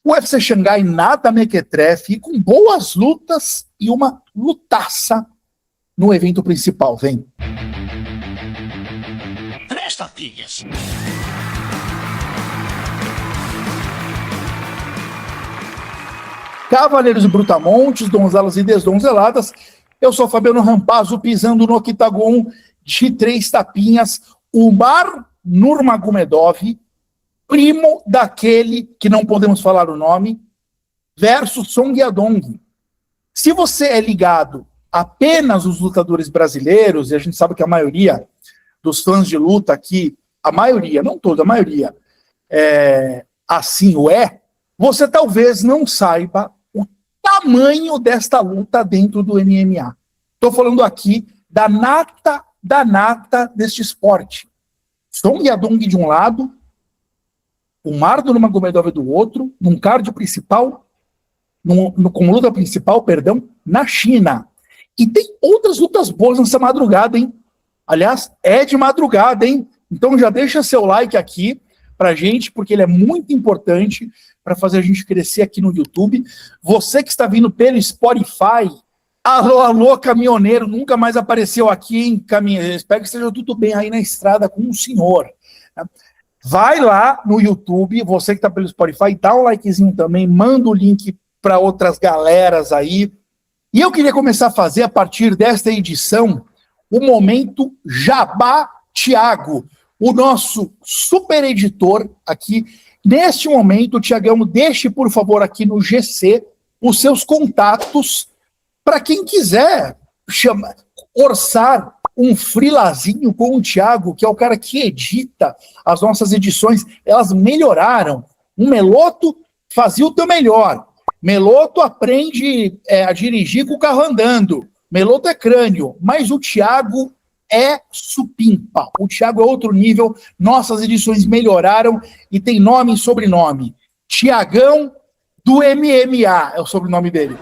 O UFC Xangai nada mequetrefe, com boas lutas e uma lutaça no evento principal. Vem. Presta, filhas. Cavaleiros e Brutamontes, donzelas e desdonzeladas, eu sou Fabiano Rampazzo, pisando no octagon de 3 tapinhas, Umar Nurmagomedov, primo daquele que não podemos falar o nome, versus Song Yadong. Se você é ligado apenas aos lutadores brasileiros, e a gente sabe que a maioria dos fãs de luta aqui, a maioria, não toda, a maioria, assim o é, você talvez não saiba o tamanho desta luta dentro do MMA. Estou falando aqui da nata deste esporte. Song Yadong de um lado, Umar Nurmagomedov do outro, num card principal, com luta principal, na China. E tem outras lutas boas nessa madrugada, hein? Aliás, é de madrugada, hein? Então já deixa seu like aqui pra gente, porque ele é muito importante para fazer a gente crescer aqui no YouTube. Você que está vindo pelo Spotify, alô, caminhoneiro, nunca mais apareceu aqui, hein, caminhoneiro? Espero que esteja tudo bem aí na estrada com o senhor. Vai lá no YouTube, você que está pelo Spotify, dá um likezinho também, manda o link para outras galeras aí. E eu queria começar a fazer, a partir desta edição, o momento Jabá Thiago, o nosso super editor aqui. Neste momento, Thiagão, deixe, por favor, aqui no GC os seus contatos para quem quiser orçar um frilazinho com o Thiago, que é o cara que edita as nossas edições. Elas melhoraram. O Meloto fazia o teu melhor. Meloto aprende a dirigir com o carro andando. Meloto é crânio. Mas o Thiago é supimpa. O Thiago é outro nível. Nossas edições melhoraram e tem nome e sobrenome. Thiagão do MMA é o sobrenome dele.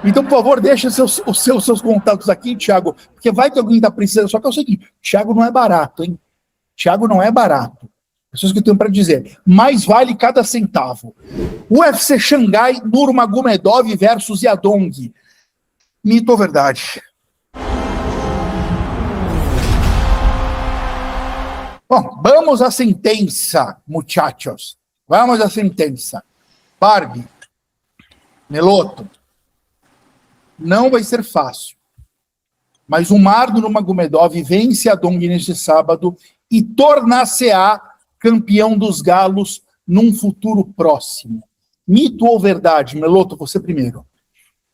Então, por favor, deixa os seus contatos aqui, Thiago, porque vai que alguém está precisando. Só que é o seguinte, Thiago não é barato, hein? Thiago não é barato. É isso que eu tenho para dizer. Mais vale cada centavo. UFC Xangai, Nurmagomedov versus Yadong. Mito ou verdade? Bom, vamos à sentença, muchachos. Vamos à sentença. Barbie, Meloto, não vai ser fácil. Mas o Umar Nurmagomedov vence Yadong neste sábado e tornar-se-á campeão dos galos num futuro próximo. Mito ou verdade? Meloto, você primeiro.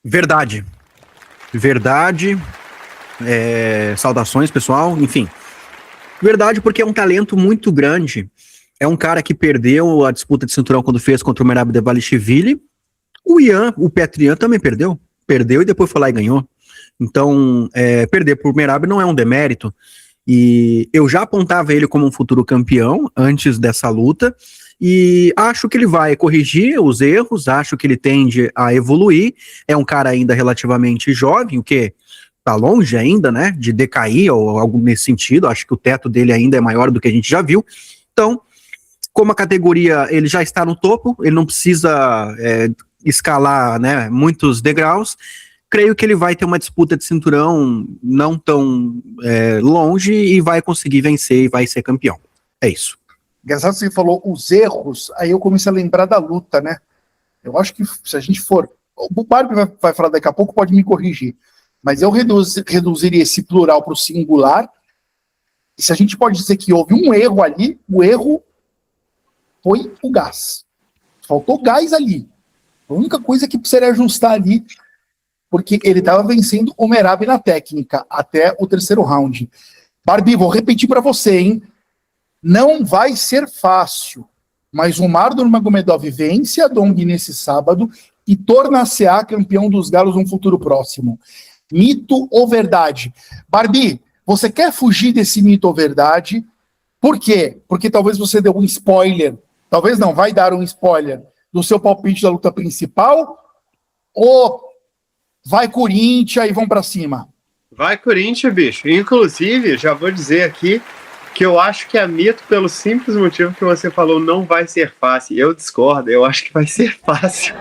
Verdade. Verdade. Saudações, pessoal. Enfim. Verdade, porque é um talento muito grande. É um cara que perdeu a disputa de cinturão quando fez contra o Merab Dvalishvili. O Petrian também perdeu. Perdeu e depois foi lá e ganhou. Então, perder por Merab não é um demérito. E eu já apontava ele como um futuro campeão antes dessa luta. E acho que ele vai corrigir os erros, acho que ele tende a evoluir. É um cara ainda relativamente jovem, o que tá longe ainda, né, de decair ou algo nesse sentido. Acho que o teto dele ainda é maior do que a gente já viu. Então, como a categoria ele já está no topo, ele não precisa escalar, né, muitos degraus. Creio que ele vai ter uma disputa de cinturão não tão longe e vai conseguir vencer e vai ser campeão. É isso. Engraçado que você falou os erros, aí eu comecei a lembrar da luta, né? Eu acho que se a gente for... O Barbie vai falar daqui a pouco, pode me corrigir. Mas eu reduziria esse plural para o singular. E se a gente pode dizer que houve um erro ali, o erro foi o gás. Faltou gás ali. A única coisa que precisaria ajustar ali, porque ele estava vencendo o Merab na técnica, até o terceiro round. Barbie, vou repetir para você, hein? Não vai ser fácil, mas o Umar Nurmagomedov vence Yadong nesse sábado e torna-se-á campeão dos galos no futuro próximo. Mito ou verdade? Barbie, você quer fugir desse mito ou verdade? Por quê? Porque talvez você deu um spoiler, talvez não, vai dar um spoiler do seu palpite da luta principal, ou vai Corinthians e vão pra cima? Vai Corinthians, bicho. Inclusive, já vou dizer aqui que eu acho que é mito pelo simples motivo que você falou não vai ser fácil. Eu discordo, eu acho que vai ser fácil.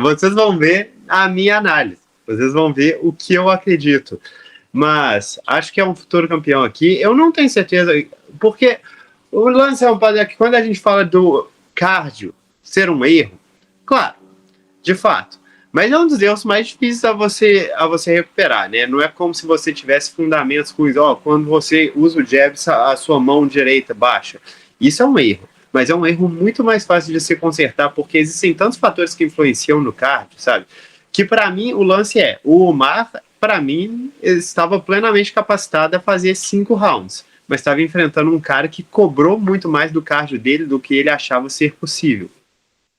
Vocês vão ver a minha análise, vocês vão ver o que eu acredito. Mas acho que é um futuro campeão aqui. Eu não tenho certeza, porque o lance é um padrão que quando a gente fala do cardio ser um erro, claro, de fato, mas é um dos erros mais difíceis a você recuperar, né? Não é como se você tivesse fundamentos com isso, quando você usa o jab, a sua mão direita baixa. Isso é um erro, mas é um erro muito mais fácil de se consertar, porque existem tantos fatores que influenciam no cardio, sabe? Que para mim o lance é, o Umar, para mim, estava plenamente capacitado a fazer 5 rounds, mas estava enfrentando um cara que cobrou muito mais do cardio dele do que ele achava ser possível.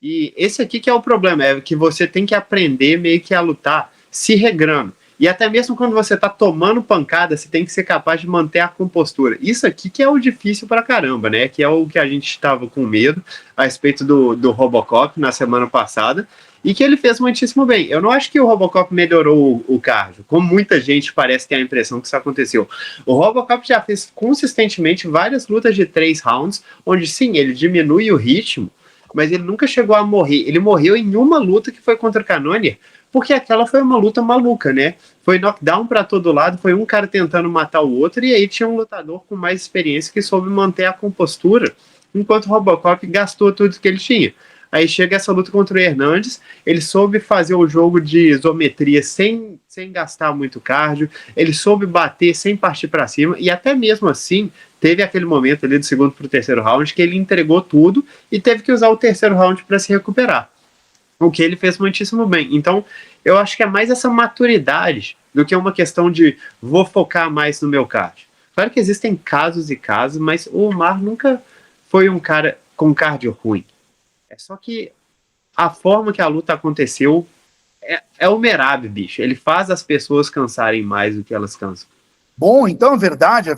E esse aqui que é o problema, é que você tem que aprender meio que a lutar se regrando. E até mesmo quando você tá tomando pancada, você tem que ser capaz de manter a compostura. Isso aqui que é o difícil pra caramba, né? Que é o que a gente estava com medo a respeito do Robocop na semana passada, e que ele fez muitíssimo bem. Eu não acho que o Robocop melhorou o cardio, como muita gente parece ter a impressão que isso aconteceu. O Robocop já fez consistentemente várias lutas de 3 rounds, onde sim, ele diminui o ritmo, mas ele nunca chegou a morrer. Ele morreu em uma luta que foi contra o Cannonier, porque aquela foi uma luta maluca, né? Foi knockdown para todo lado, foi um cara tentando matar o outro, e aí tinha um lutador com mais experiência que soube manter a compostura, enquanto o Robocop gastou tudo que ele tinha. Aí chega essa luta contra o Hernandes, ele soube fazer o jogo de isometria sem gastar muito cardio, ele soube bater sem partir para cima, e até mesmo assim, teve aquele momento ali do segundo para o terceiro round que ele entregou tudo e teve que usar o terceiro round para se recuperar. O que ele fez muitíssimo bem. Então, eu acho que é mais essa maturidade do que uma questão de vou focar mais no meu cardio. Claro que existem casos e casos, mas o Umar nunca foi um cara com cardio ruim. É só que a forma que a luta aconteceu é o Merab, bicho. Ele faz as pessoas cansarem mais do que elas cansam. Bom, então a verdade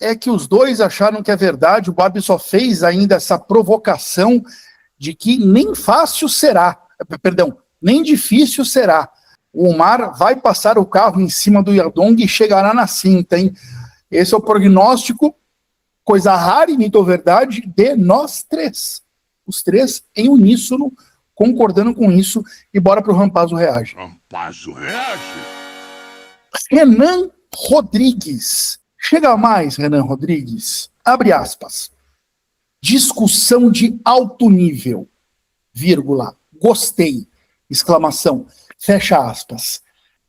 é que os dois acharam que é verdade, o Barbie só fez ainda essa provocação de que nem fácil será, nem difícil será. O Umar vai passar o carro em cima do Yadong e chegará na cinta, hein? Esse é o prognóstico, coisa rara e mito ou verdade, de nós três. Os três em uníssono, concordando com isso, e bora pro Rampazzo Reage. Rampazzo Reage? Renan Rodrigues. Chega mais, Renan Rodrigues. Abre aspas. Discussão de alto nível, vírgula, gostei, exclamação, fecha aspas.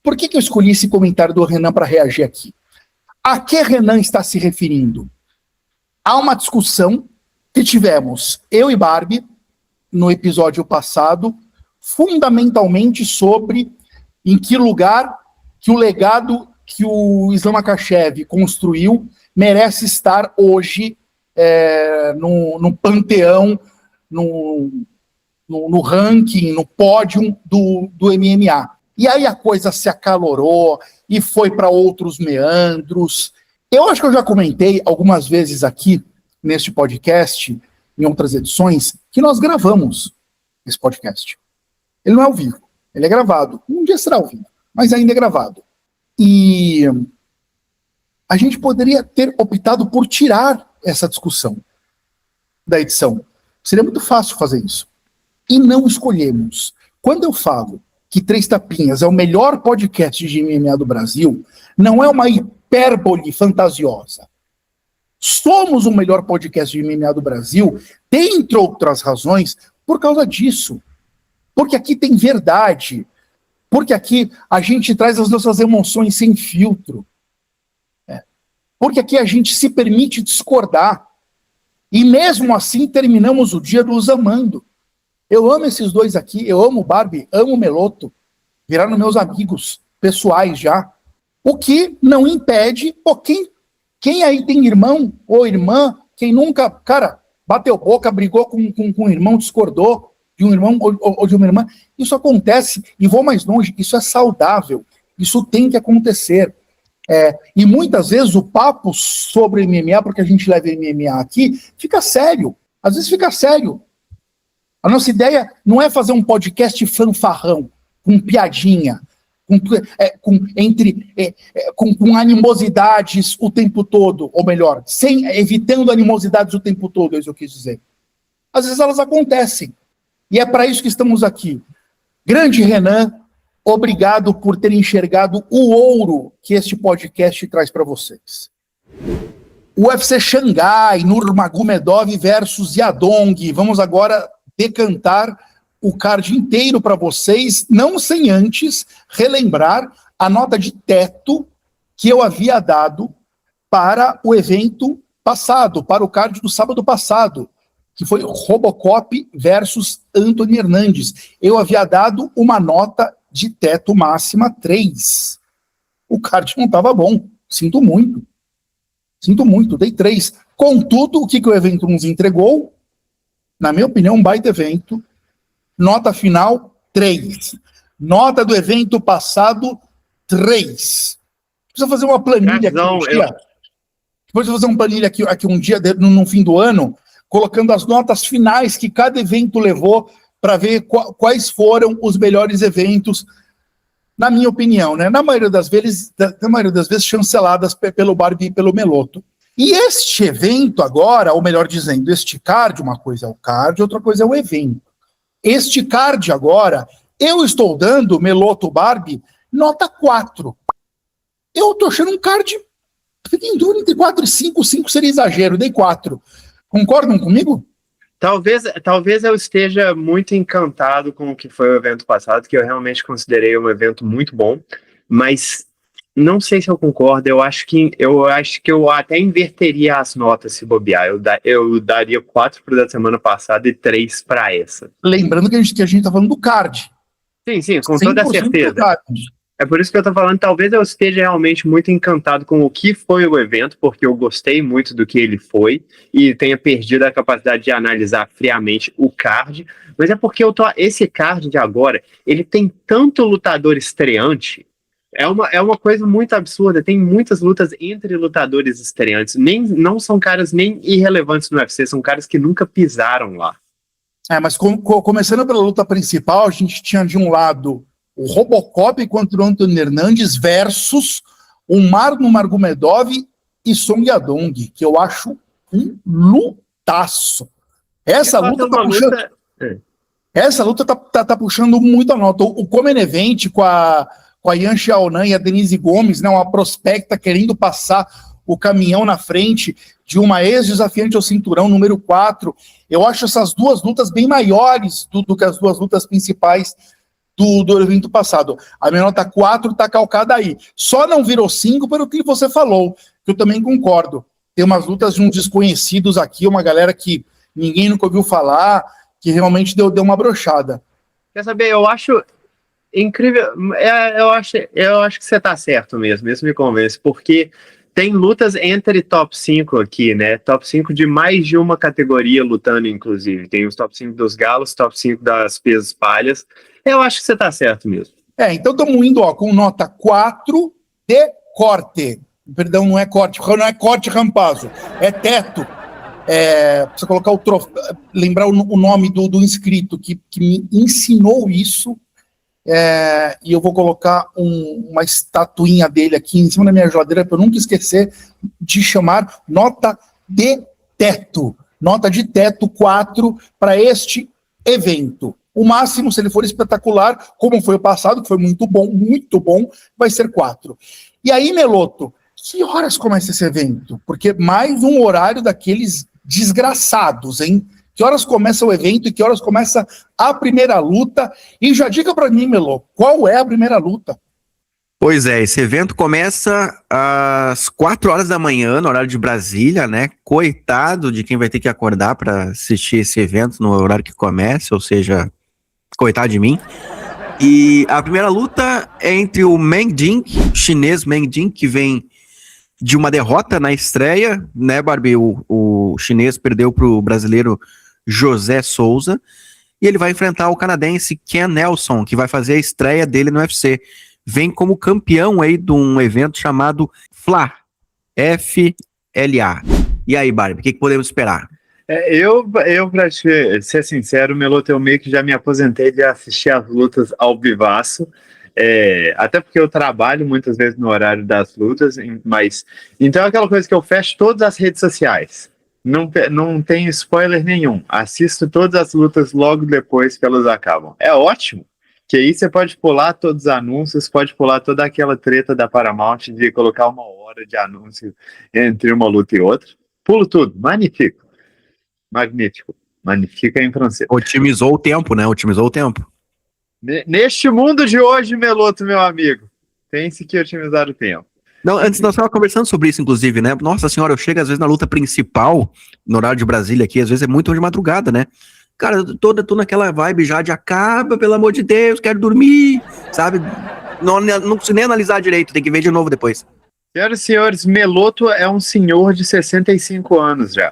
Por que eu escolhi esse comentário do Renan para reagir aqui? A que Renan está se referindo? Há uma discussão que tivemos, eu e Barbie, no episódio passado, fundamentalmente sobre em que lugar que o legado que o Islam Makhachev construiu merece estar hoje no panteão, no ranking, no pódio do MMA. E aí a coisa se acalorou e foi para outros meandros. Eu acho que eu já comentei algumas vezes aqui, neste podcast, em outras edições, que nós gravamos esse podcast. Ele não é ao vivo, ele é gravado. Um dia será ao vivo, mas ainda é gravado. E a gente poderia ter optado por tirar essa discussão da edição. Seria muito fácil fazer isso. E não escolhemos. Quando eu falo que Três Tapinhas é o melhor podcast de MMA do Brasil, não é uma hipérbole fantasiosa. Somos o melhor podcast de MMA do Brasil, dentre outras razões, por causa disso. Porque aqui tem verdade. Porque aqui a gente traz as nossas emoções sem filtro. Porque aqui a gente se permite discordar. E mesmo assim terminamos o dia nos amando. Eu amo esses dois aqui, eu amo o Barbie, amo o Meloto. Viraram meus amigos pessoais já. O que não impede, quem aí tem irmão ou irmã, quem nunca, cara, bateu boca, brigou com um irmão, discordou de um irmão ou de uma irmã, isso acontece, e vou mais longe, isso é saudável, isso tem que acontecer. E muitas vezes o papo sobre MMA, porque a gente leva MMA aqui, fica sério, às vezes fica sério. A nossa ideia não é fazer um podcast fanfarrão, com piadinha. com animosidades o tempo todo, ou melhor, evitando animosidades o tempo todo, é isso que eu quis dizer. Às vezes elas acontecem, e é para isso que estamos aqui. Grande Renan, obrigado por ter enxergado o ouro que este podcast traz para vocês. UFC Xangai, Nurmagomedov versus Yadong. Vamos agora decantar o card inteiro para vocês, não sem antes relembrar a nota de teto que eu havia dado para o evento passado, para o card do sábado passado, que foi Robocop versus Anthony Hernandes. Eu havia dado uma nota de teto máxima 3. O card não estava bom, sinto muito, dei 3. Contudo, o que o evento nos entregou? Na minha opinião, um baita evento. Nota final, 3. Nota do evento passado, 3. Precisa fazer uma planilha aqui um dia. Depois eu vou fazer uma planilha aqui um dia, no fim do ano, colocando as notas finais que cada evento levou para ver quais foram os melhores eventos, na minha opinião, né? Na maioria das vezes chanceladas pelo Barbie e pelo Meloto. E este evento agora, ou melhor dizendo, este card, uma coisa é o card, outra coisa é o evento. Este card agora, eu estou dando, Meloto Barbie, nota 4. Eu estou achando um card, fiquei em dúvida entre 4 e 5, 5 seria exagero, dei 4. Concordam comigo? Talvez eu esteja muito encantado com o que foi o evento passado, que eu realmente considerei um evento muito bom, mas não sei se eu concordo. Eu acho que eu até inverteria as notas se bobear. Eu daria 4 para da semana passada e 3 para essa. Lembrando que a gente tá falando do card. Sim, com toda certeza. É por isso que eu tô falando, talvez eu esteja realmente muito encantado com o que foi o evento, porque eu gostei muito do que ele foi, e tenha perdido a capacidade de analisar friamente o card, mas é porque esse card de agora, ele tem tanto lutador estreante, é uma coisa muito absurda, tem muitas lutas entre lutadores estreantes, não são caras nem irrelevantes no UFC, são caras que nunca pisaram lá. Mas começando pela luta principal, a gente tinha de um lado o Robocop contra o Anthony Hernandes versus o Umar Nurmagomedov e Song Yadong, que eu acho um lutaço. Essa luta tá puxando muito a nota. O Common Event com a Yan Xiaonan e a Denise Gomes, né, uma prospecta querendo passar o caminhão na frente de uma ex-desafiante ao cinturão número 4. Eu acho essas duas lutas bem maiores do que as duas lutas principais do evento passado. A minha nota 4 está calcada aí. Só não virou 5 pelo que você falou, que eu também concordo. Tem umas lutas de uns desconhecidos aqui, uma galera que ninguém nunca ouviu falar, que realmente deu uma brochada. Quer saber, eu acho incrível, eu acho que você tá certo mesmo, isso me convence, porque tem lutas entre top 5 aqui, né? Top 5 de mais de uma categoria lutando, inclusive. Tem os top 5 dos galos, top 5 das pesos palhas. Eu acho que você tá certo mesmo. Então estamos indo com nota 4 de corte. Perdão, não é corte rampazo, é teto. Precisa colocar lembrar o nome do inscrito que me ensinou isso. E eu vou colocar uma estatuinha dele aqui em cima da minha geladeira para eu nunca esquecer de chamar nota de teto. Nota de teto 4 para este evento. O máximo, se ele for espetacular, como foi o passado, que foi muito bom, vai ser 4. E aí, Meloto, que horas começa esse evento? Porque mais um horário daqueles desgraçados, hein? Que horas começa o evento e que horas começa a primeira luta? E já diga para mim, Melo, qual é a primeira luta? Pois é, esse evento começa às 4 horas da manhã, no horário de Brasília, né? Coitado de quem vai ter que acordar para assistir esse evento no horário que começa, ou seja, coitado de mim. E a primeira luta é entre o Meng Jin, chinês Meng Jin, que vem de uma derrota na estreia, né, Barbie? O chinês perdeu para o brasileiro José Souza, e ele vai enfrentar o canadense Ken Nelson, que vai fazer a estreia dele no UFC. Vem como campeão aí de um evento chamado FLA, F-L-A. E aí, Barbie, o que podemos esperar? Eu pra ser sincero, Meloto, eu meio que já me aposentei de assistir as lutas ao vivaço. Até porque eu trabalho muitas vezes no horário das lutas, mas então é aquela coisa que eu fecho todas as redes sociais. Não tenho spoiler nenhum. Assisto todas as lutas logo depois que elas acabam. É ótimo, que aí você pode pular todos os anúncios, pode pular toda aquela treta da Paramount de colocar 1 hora de anúncio entre uma luta e outra. Pulo tudo. Magnífico. Magnífico. Magnífico é em francês. Otimizou o tempo, né? Otimizou o tempo. Neste mundo de hoje, Meloto, meu amigo, tem-se que otimizar o tempo. Não, antes nós estávamos conversando sobre isso, inclusive, né? Nossa senhora, eu chego às vezes na luta principal, no horário de Brasília aqui, às vezes é muito de madrugada, né? Cara, tô naquela vibe já de acaba, pelo amor de Deus, quero dormir, sabe? Não consigo nem analisar direito, tem que ver de novo depois. Senhoras e senhores, Meloto é um senhor de 65 anos já.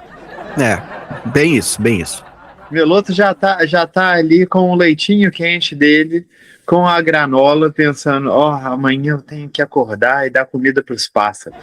Bem isso, bem isso. Meloto já tá ali com o leitinho quente dele, com a granola, pensando, amanhã eu tenho que acordar e dar comida para os pássaros.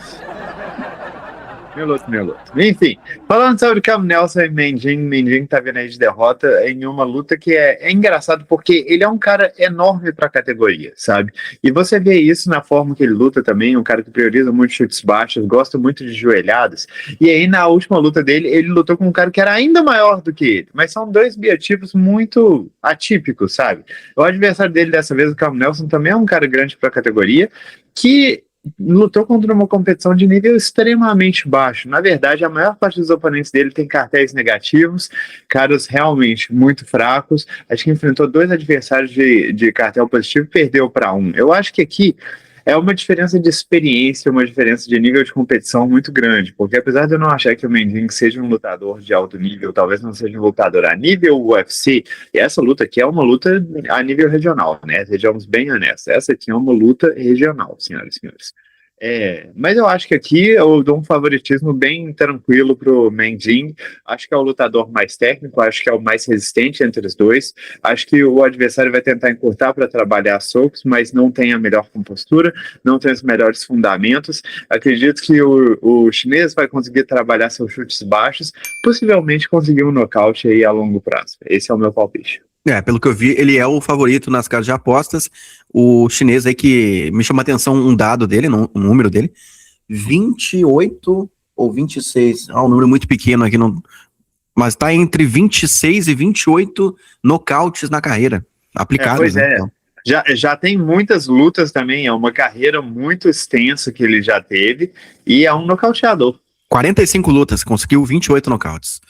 Meloto. Enfim, falando sobre Cam Nelson e Mending tá vindo aí de derrota em uma luta que é engraçado porque ele é um cara enorme pra categoria, sabe? E você vê isso na forma que ele luta também, um cara que prioriza muito chutes baixos, gosta muito de joelhadas. E aí na última luta dele, ele lutou com um cara que era ainda maior do que ele, mas são dois biotipos muito atípicos, sabe? O adversário dele dessa vez, o Cam Nelson, também é um cara grande pra categoria, que lutou contra uma competição de nível extremamente baixo. Na verdade, a maior parte dos oponentes dele tem cartéis negativos, caras realmente muito fracos. Acho que enfrentou 2 adversários de cartel positivo e perdeu para um. Eu acho que aqui é uma diferença de experiência, uma diferença de nível de competição muito grande, porque apesar de eu não achar que o Mending seja um lutador de alto nível, talvez não seja um lutador a nível UFC, e essa luta aqui é uma luta a nível regional, né? Sejamos bem honestos, essa aqui é uma luta regional, senhoras e senhores. Mas eu acho que aqui eu dou um favoritismo bem tranquilo pro Mending. Acho que é o lutador mais técnico, acho que é o mais resistente entre os dois. Acho que o adversário vai tentar encurtar para trabalhar socos, mas não tem a melhor compostura, não tem os melhores fundamentos. Acredito que o chinês vai conseguir trabalhar seus chutes baixos, possivelmente conseguir um nocaute aí a longo prazo. Esse é o meu palpite. Pelo que eu vi, ele é o favorito nas casas de apostas. O chinês aí que me chama a atenção um dado dele, um número dele, 28 ou 26, um número muito pequeno aqui, mas tá entre 26 e 28 nocautes na carreira, aplicados. Pois é. Então. Já tem muitas lutas também, é uma carreira muito extensa que ele já teve, e é um nocauteador. 45 lutas, conseguiu 28 nocautes.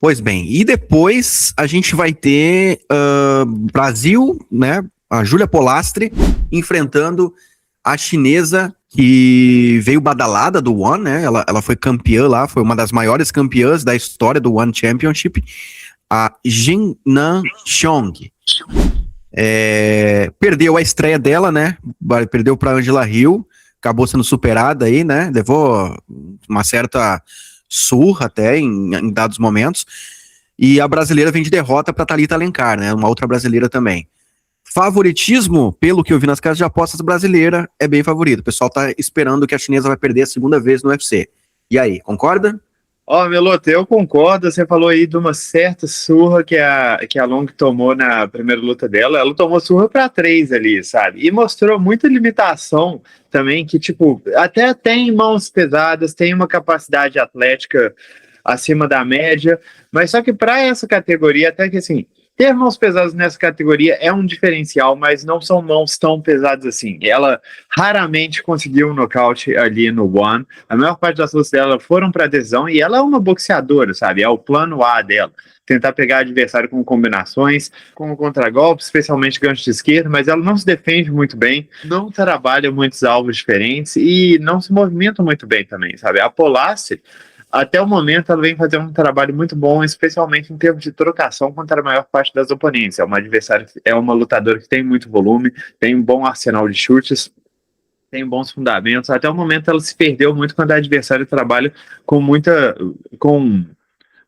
Pois bem, e depois a gente vai ter Brasil, né, a Júlia Polastri, enfrentando a chinesa que veio badalada do One, né, ela foi campeã lá, foi uma das maiores campeãs da história do One Championship, a Jin Nan Xiong. Perdeu a estreia dela, né, perdeu para Angela Hill, acabou sendo superada aí, né, levou uma certa surra até em dados momentos, e a brasileira vem de derrota para Thalita Alencar, né, uma outra brasileira também. Favoritismo, pelo que eu vi nas casas de apostas, brasileira é bem favorito. O pessoal tá esperando que a chinesa vai perder a segunda vez no UFC. E aí, concorda? Meloto, eu concordo, você falou aí de uma certa surra que a Long tomou na primeira luta dela, ela tomou surra para 3 ali, sabe, e mostrou muita limitação também, que tipo, até tem mãos pesadas, tem uma capacidade atlética acima da média, mas só que para essa categoria, até que assim, ter mãos pesadas nessa categoria é um diferencial, mas não são mãos tão pesadas assim. Ela raramente conseguiu um nocaute ali no One. A maior parte das lutas dela foram para adesão e ela é uma boxeadora, sabe? É o plano A dela. Tentar pegar adversário com combinações, com contragolpes, especialmente gancho de esquerda, mas ela não se defende muito bem, não trabalha muitos alvos diferentes e não se movimenta muito bem também, sabe? A Polastri, até o momento, ela vem fazendo um trabalho muito bom, especialmente em termos de trocação contra a maior parte das oponentes. É uma adversária, é uma lutadora que tem muito volume, tem um bom arsenal de chutes, tem bons fundamentos. Até o momento, ela se perdeu muito quando a adversária trabalha com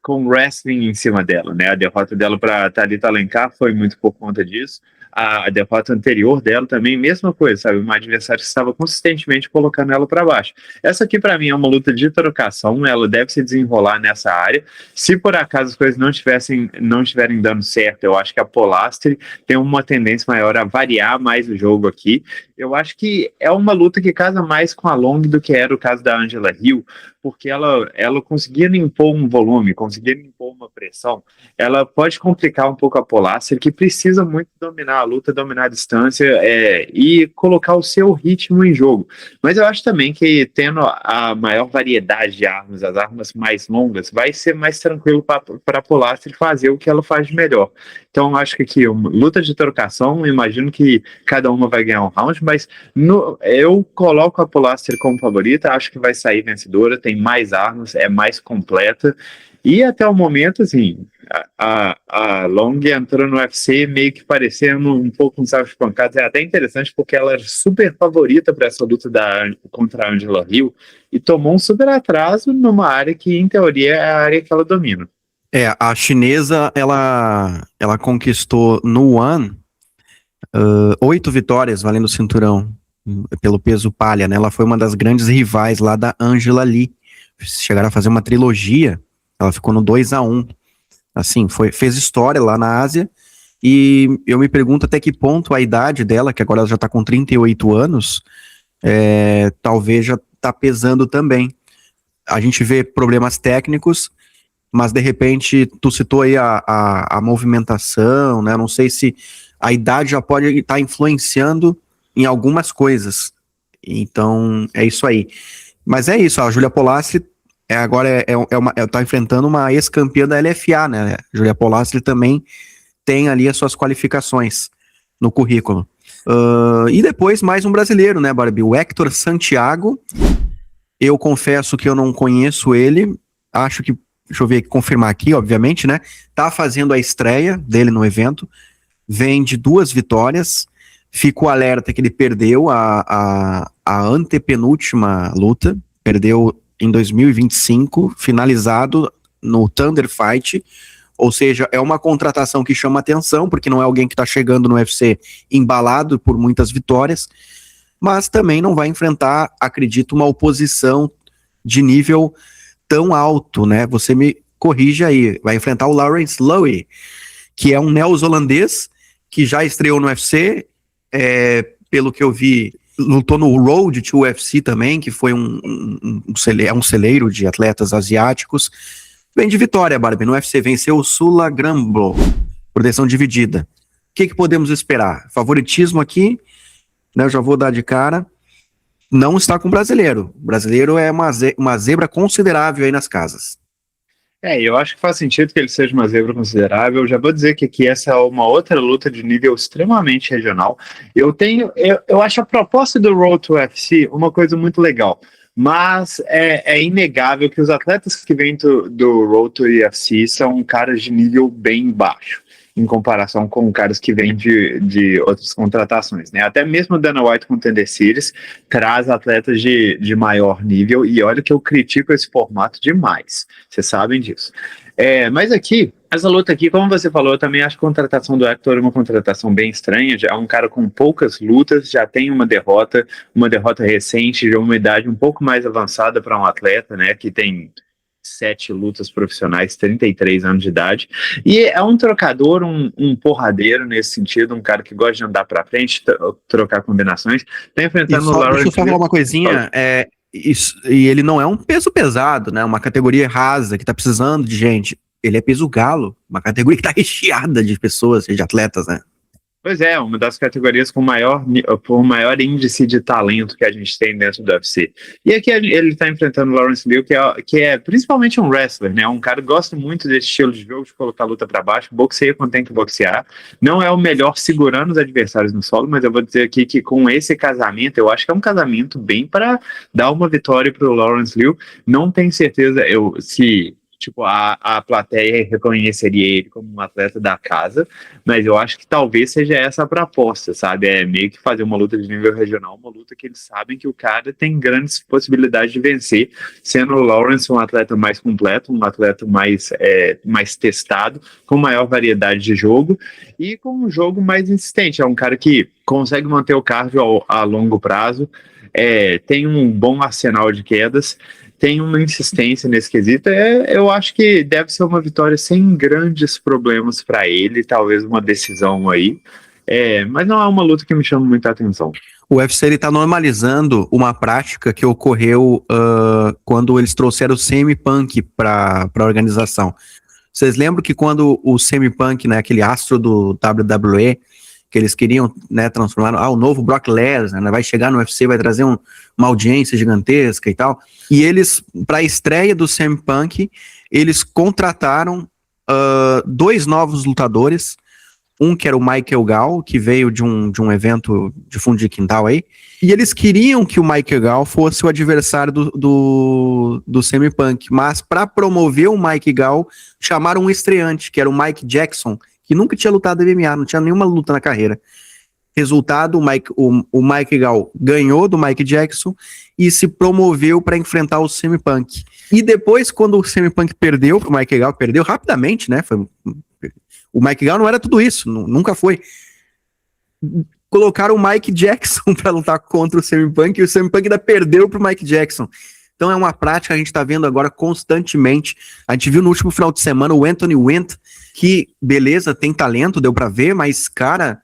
com wrestling em cima dela, né? A derrota dela para Thalita Alencar foi muito por conta disso. A derrota anterior dela também, mesma coisa, sabe? Uma adversária que estava consistentemente colocando ela para baixo. Essa aqui, para mim, é uma luta de trocação, ela deve se desenrolar nessa área. Se por acaso as coisas não estiverem dando certo, eu acho que a Polastri tem uma tendência maior a variar mais o jogo aqui. Eu acho que é uma luta que casa mais com a Long do que era o caso da Angela Hill, porque ela conseguindo impor um volume, conseguindo impor uma pressão, ela pode complicar um pouco a Polastri, que precisa muito dominar a luta, dominar a distância e colocar o seu ritmo em jogo. Mas eu acho também que tendo a maior variedade de armas, as armas mais longas, vai ser mais tranquilo para a Polastri fazer o que ela faz de melhor. Então acho que aqui, luta de trocação, imagino que cada uma vai ganhar um round, mas eu coloco a Polastri como favorita, acho que vai sair vencedora, tem mais armas, é mais completa, e até o momento, assim, a Long entrou no UFC meio que parecendo um pouco um saco de pancadas, é até interessante porque ela era super favorita para essa luta contra a Angela Hill, e tomou um super atraso numa área que, em teoria, é a área que ela domina. A chinesa, ela conquistou no One 8 vitórias valendo o cinturão pelo peso palha, né? Ela foi uma das grandes rivais lá da Angela Lee. Chegaram a fazer uma trilogia, ela ficou no 2-1. Assim, fez história lá na Ásia, e eu me pergunto até que ponto a idade dela, que agora ela já tá com 38 anos, talvez já tá pesando também. A gente vê problemas técnicos, mas de repente, tu citou aí a movimentação, né? Não sei se a idade já pode estar influenciando em algumas coisas. Então, é isso aí. Mas é isso, a Júlia Polastri agora tá enfrentando uma ex-campeã da LFA, né? A Júlia Polastri também tem ali as suas qualificações no currículo. E depois mais um brasileiro, né, Barbie? O Hector Santiago. Eu confesso que eu não conheço ele, acho que, deixa eu ver, confirmar aqui, obviamente, né? Tá fazendo a estreia dele no evento, vem de 2 vitórias, fico alerta que ele perdeu a antepenúltima luta, perdeu em 2025, finalizado no Thunder Fight, ou seja, é uma contratação que chama atenção, porque não é alguém que tá chegando no UFC embalado por muitas vitórias, mas também não vai enfrentar, acredito, uma oposição de nível tão alto, né? Você me corrige aí. Vai enfrentar o Lawrence Lowy, que é um neozelandês que já estreou no UFC, pelo que eu vi, lutou no Road to UFC também, que foi um celeiro de atletas asiáticos. Vem de vitória, Barbie. No UFC venceu o Sula Grambo, por decisão dividida. O que podemos esperar? Favoritismo aqui, né? Eu já vou dar de cara. Não está com o brasileiro. O brasileiro é uma zebra considerável aí nas casas. Eu acho que faz sentido que ele seja uma zebra considerável. Eu já vou dizer que aqui essa é uma outra luta de nível extremamente regional. Eu acho a proposta do Road to UFC uma coisa muito legal, mas é inegável que os atletas que vêm do Road to UFC são caras de nível bem baixo, em comparação com caras que vêm de outras contratações, né? Até mesmo o Dana White com Tender Series traz atletas de maior nível, e olha que eu critico esse formato demais, vocês sabem disso. Mas aqui, essa luta aqui, como você falou, eu também acho a contratação do Hector uma contratação bem estranha. Já é um cara com poucas lutas, já tem uma derrota recente, de uma idade um pouco mais avançada para um atleta, né, que tem 7 lutas profissionais, 33 anos de idade, e é um trocador, um porradeiro nesse sentido, um cara que gosta de andar pra frente, trocar combinações. Tá enfrentando o Lawrence. Deixa eu só falar uma coisinha, e ele não é um peso pesado, né, uma categoria rasa que tá precisando de gente. Ele é peso galo, uma categoria que tá recheada de pessoas, de atletas, né. Pois é, uma das categorias com maior índice de talento que a gente tem dentro do UFC. E aqui ele está enfrentando o Lawrence Liu, que é principalmente um wrestler, né? Um cara que gosta muito desse estilo de jogo, de colocar a luta para baixo, boxeia quando tem que boxear. Não é o melhor segurando os adversários no solo, mas eu vou dizer aqui que com esse casamento, eu acho que é um casamento bem para dar uma vitória para o Lawrence Liu. Não tenho certeza se tipo, a plateia reconheceria ele como um atleta da casa, mas eu acho que talvez seja essa a proposta, sabe? É meio que fazer uma luta de nível regional, uma luta que eles sabem que o cara tem grandes possibilidades de vencer, sendo o Lawrence um atleta mais completo, um atleta mais testado, com maior variedade de jogo e com um jogo mais insistente. É um cara que consegue manter o cardio a longo prazo, tem um bom arsenal de quedas, tem uma insistência nesse quesito. Eu acho que deve ser uma vitória sem grandes problemas para ele, talvez uma decisão aí, mas não é uma luta que me chama muita atenção. O UFC está normalizando uma prática que ocorreu quando eles trouxeram o CM Punk para a organização. Vocês lembram que quando o CM Punk, né, aquele astro do WWE, que eles queriam, né, transformar, o novo Brock Lesnar, né, vai chegar no UFC, vai trazer uma audiência gigantesca e tal, e eles, para a estreia do CM Punk, eles contrataram 2 novos lutadores, um que era o Michael Gall, que veio de um evento de fundo de quintal aí, e eles queriam que o Michael Gall fosse o adversário do CM Punk, mas para promover o Mike Gall, chamaram um estreante, que era o Mike Jackson, que nunca tinha lutado MMA, não tinha nenhuma luta na carreira. Resultado, o Mike Gall ganhou do Mike Jackson e se promoveu para enfrentar o CM Punk. E depois, quando o CM Punk perdeu, o Mike Gall perdeu rapidamente, né? O Mike Gall não era tudo isso, nunca foi. Colocaram o Mike Jackson para lutar contra o CM Punk e o CM Punk ainda perdeu para o Mike Jackson. Então é uma prática que a gente está vendo agora constantemente. A gente viu no último final de semana o Anthony Went, que, beleza, tem talento, deu pra ver, mas, cara,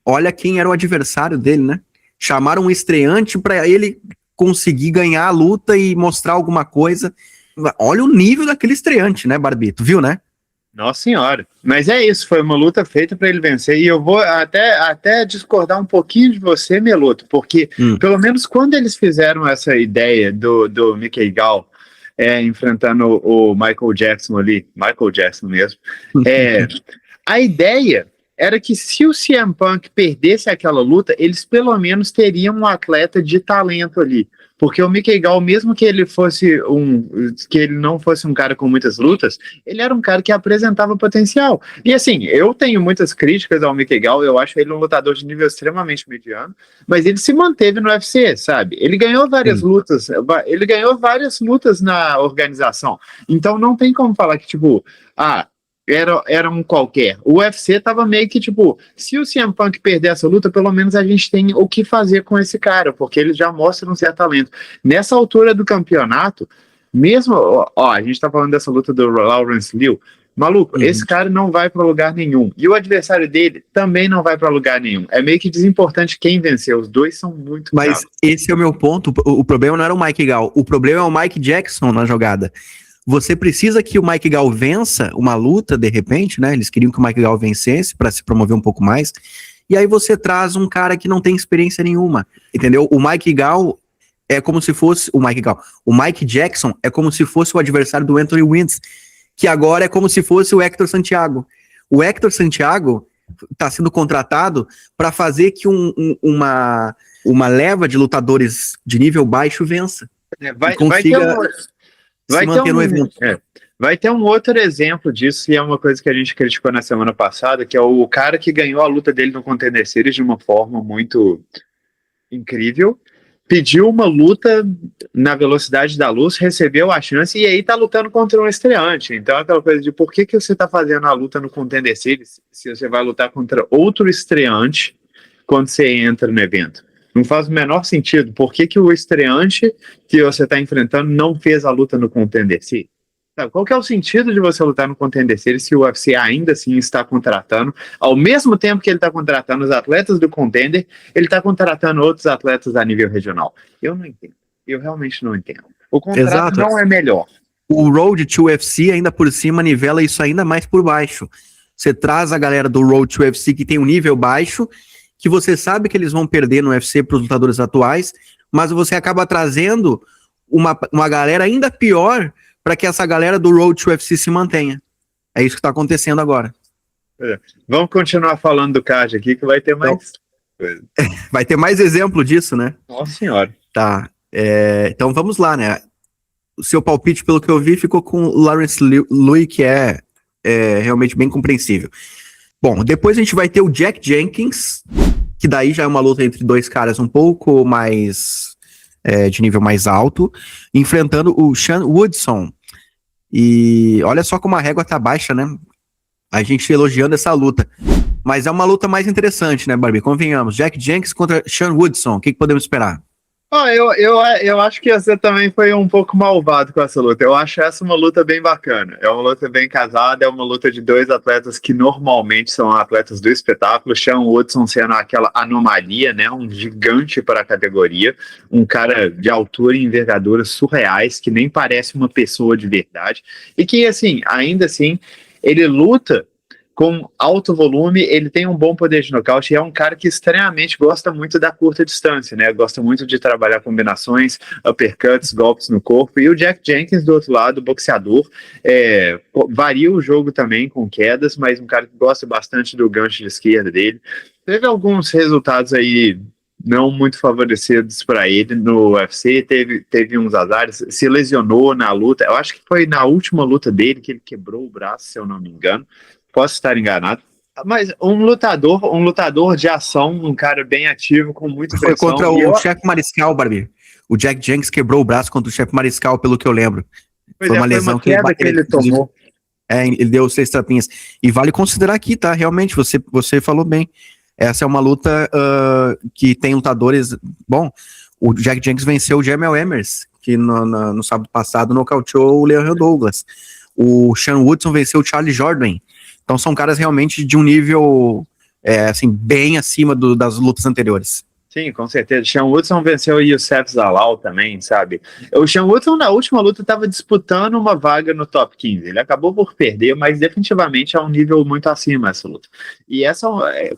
olha quem era o adversário dele, né? Chamaram um estreante pra ele conseguir ganhar a luta e mostrar alguma coisa. Olha o nível daquele estreante, né, Barbito? Viu, né? Nossa senhora. Mas é isso, foi uma luta feita para ele vencer, e eu vou até discordar um pouquinho de você, Meloto, porque, pelo menos quando eles fizeram essa ideia do Mickey Gall, enfrentando o Michael Jackson ali, Michael Jackson mesmo, a ideia era que se o CM Punk perdesse aquela luta, eles pelo menos teriam um atleta de talento ali, porque o Mickey Gall, mesmo que ele não fosse um cara com muitas lutas, ele era um cara que apresentava potencial. E assim, eu tenho muitas críticas ao Mickey Gall, eu acho ele um lutador de nível extremamente mediano, mas ele se manteve no UFC, sabe? Ele ganhou várias lutas na organização. Então não tem como falar que, tipo, era um qualquer. O UFC tava meio que tipo, se o CM Punk perder essa luta, pelo menos a gente tem o que fazer com esse cara, porque ele já mostra um certo talento. Nessa altura do campeonato, mesmo, a gente tá falando dessa luta do Lawrence Liu, maluco, esse cara não vai para lugar nenhum, e o adversário dele também não vai para lugar nenhum. É meio que desimportante quem venceu, os dois são muito Mas bravos. Esse é o meu ponto, o problema não era o Mike Gall, o problema é o Mike Jackson na jogada. Você precisa que o Mike Gall vença uma luta, de repente, né? Eles queriam que o Mike Gall vencesse para se promover um pouco mais. E aí você traz um cara que não tem experiência nenhuma, entendeu? O Mike Gall é como se fosse... O Mike Jackson é como se fosse o adversário do Anthony Wentz, que agora é como se fosse o Hector Santiago. O Hector Santiago está sendo contratado para fazer que uma leva de lutadores de nível baixo vença. Vai ter um outro exemplo disso, e é uma coisa que a gente criticou na semana passada, que é o cara que ganhou a luta dele no Contender Series de uma forma muito incrível, pediu uma luta na velocidade da luz, recebeu a chance, e aí tá lutando contra um estreante. Então é aquela coisa de por que você tá fazendo a luta no Contender Series se você vai lutar contra outro estreante quando você entra no evento? Não faz o menor sentido. Por que o estreante que você está enfrentando não fez a luta no Contender Series? Qual que é o sentido de você lutar no Contender Series se o UFC ainda assim está contratando, ao mesmo tempo que ele está contratando os atletas do Contender, ele está contratando outros atletas a nível regional? Eu não entendo. Eu realmente não entendo. O contrato não é melhor. O Road to UFC ainda por cima nivela isso ainda mais por baixo. Você traz a galera do Road to UFC que tem um nível baixo, que você sabe que eles vão perder no UFC para os lutadores atuais, mas você acaba trazendo uma galera ainda pior para que essa galera do Road to UFC se mantenha. É isso que está acontecendo agora. Vamos continuar falando do card aqui, que vai ter mais coisa. Vai ter mais exemplo disso, né? Nossa senhora. Tá. Então vamos lá, né? o seu palpite, pelo que eu vi, ficou com o Lawrence Louis, que é realmente bem compreensível. Bom, depois a gente vai ter o Jack Jenkins, que daí já é uma luta entre dois caras um pouco mais de nível mais alto, enfrentando o Sean Woodson. E olha só como a régua tá baixa, né? A gente elogiando essa luta. Mas é uma luta mais interessante, né, Barbie? Convenhamos. Jack Jenkins contra Sean Woodson. O que podemos esperar? Eu acho que você também foi um pouco malvado com essa luta. Eu acho essa uma luta bem bacana. É uma luta bem casada, é uma luta de dois atletas que normalmente são atletas do espetáculo. Sean Woodson sendo aquela anomalia, né? Um gigante para a categoria. Um cara de altura e envergadura surreais, que nem parece uma pessoa de verdade. E que, assim, ainda assim, ele luta com alto volume, ele tem um bom poder de nocaute e é um cara que estranhamente gosta muito da curta distância, né? Gosta muito de trabalhar combinações, uppercuts, golpes no corpo. E o Jack Jenkins, do outro lado, boxeador, varia o jogo também com quedas, mas um cara que gosta bastante do gancho de esquerda dele. Teve alguns resultados aí não muito favorecidos para ele no UFC, teve uns azares, se lesionou na luta. Eu acho que foi na última luta dele que ele quebrou o braço, se eu não me engano. Posso estar enganado. Mas um lutador de ação, um cara bem ativo, com muita pressão. Foi contra o chefe Mariscal, Barbie. O Jack Jenkins quebrou o braço contra o chefe Mariscal, pelo que eu lembro. Foi uma lesão que ele tomou. Ele deu 6 trapinhas. E vale considerar aqui, tá? Realmente, você falou bem. Essa é uma luta que tem lutadores... Bom, o Jack Jenkins venceu o Jamel Emmers, que no sábado passado nocauteou o Leandro Douglas. O Sean Woodson venceu o Charlie Jordan. Então são caras realmente de um nível assim, bem acima das lutas anteriores. Sim, com certeza. O Sean Woodson venceu o Youssef Zalal também, sabe? O Sean Woodson, na última luta, estava disputando uma vaga no top 15. Ele acabou por perder, mas definitivamente é um nível muito acima essa luta. E essa,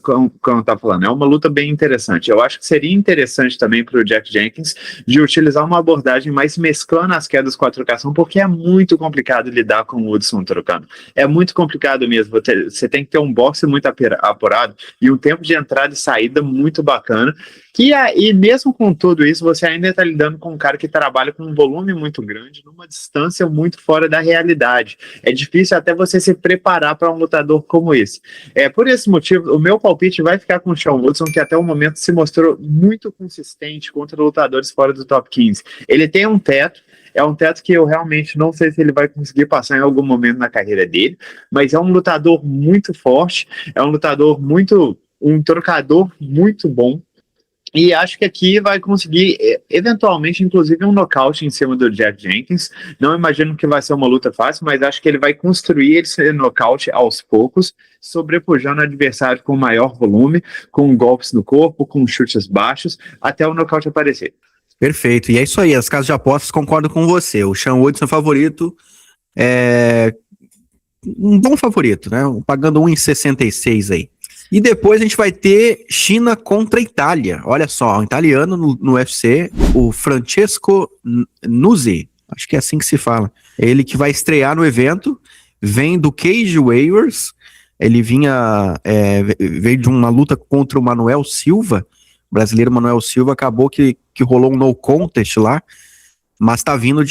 como eu estava falando, é uma luta bem interessante. Eu acho que seria interessante também para o Jack Jenkins de utilizar uma abordagem mais mesclando as quedas com a trocação, porque é muito complicado lidar com o Woodson trocando. É muito complicado mesmo. Você tem que ter um boxe muito apurado e um tempo de entrada e saída muito bacana. E mesmo com tudo isso, você ainda está lidando com um cara que trabalha com um volume muito grande, numa distância muito fora da realidade. É difícil até você se preparar para um lutador como esse. Por esse motivo, o meu palpite vai ficar com o Sean Woodson, que até o momento se mostrou muito consistente contra lutadores fora do top 15. Ele tem um teto, é um teto que eu realmente não sei se ele vai conseguir passar em algum momento na carreira dele, mas é um lutador muito forte, é um trocador muito bom. E acho que aqui vai conseguir, eventualmente, inclusive, um nocaute em cima do Jack Jenkins. Não imagino que vai ser uma luta fácil, mas acho que ele vai construir esse nocaute aos poucos, sobrepujando o adversário com maior volume, com golpes no corpo, com chutes baixos, até o nocaute aparecer. Perfeito. E é isso aí, as casas de apostas concordam com você. O Sean Woodson favorito um bom favorito, né? Pagando 1,66 aí. E depois a gente vai ter China contra Itália. Olha só, um italiano no UFC, o Francesco Nuzzi, acho que é assim que se fala. Ele que vai estrear no evento, vem do Cage Warriors, ele veio de uma luta contra o Manuel Silva, o brasileiro Manuel Silva, acabou que rolou um no contest lá, mas tá vindo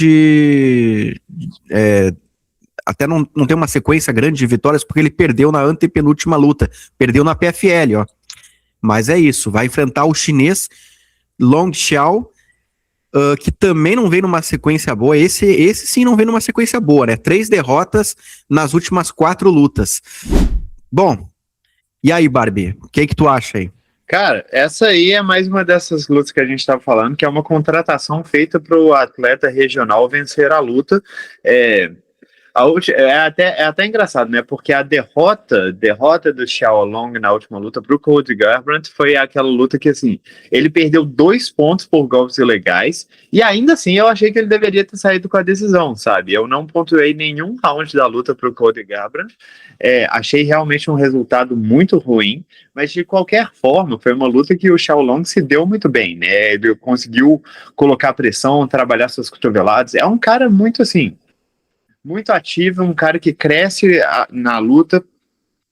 até não tem uma sequência grande de vitórias, porque ele perdeu na antepenúltima luta, perdeu na PFL, ó. Mas é isso, vai enfrentar o chinês Long Xiao, que também não vem numa sequência boa, esse sim não vem numa sequência boa, né? 3 derrotas nas últimas 4 lutas. Bom, e aí, Barbie, o que tu acha aí? Cara, essa aí é mais uma dessas lutas que a gente estava falando, que é uma contratação feita para o atleta regional vencer a luta. É até engraçado, né? Porque a derrota do Xiaolong na última luta pro Cody Garbrandt foi aquela luta que, assim, ele perdeu 2 pontos por golpes ilegais e ainda assim eu achei que ele deveria ter saído com a decisão, sabe? Eu não pontuei nenhum round da luta pro Cody Garbrandt. Achei realmente um resultado muito ruim, mas de qualquer forma foi uma luta que o Xiaolong se deu muito bem, né? Ele conseguiu colocar pressão, trabalhar suas cotoveladas. É um cara muito, assim, muito ativo, um cara que cresce na luta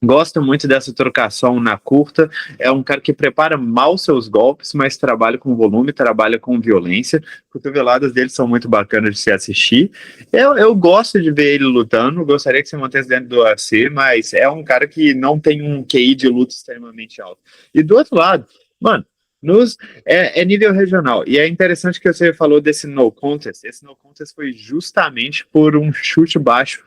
Gosto muito dessa trocação na curta. É um cara que prepara mal seus golpes, mas trabalha com volume, trabalha com violência. Cotoveladas dele são muito bacanas de se assistir. Eu gosto de ver ele lutando. Gostaria que se mantesse dentro do UFC, mas é um cara que não tem um QI de luta extremamente alto. E do outro lado, mano, é nível regional. E é interessante que você falou desse no contest. Esse no contest foi justamente por um chute baixo.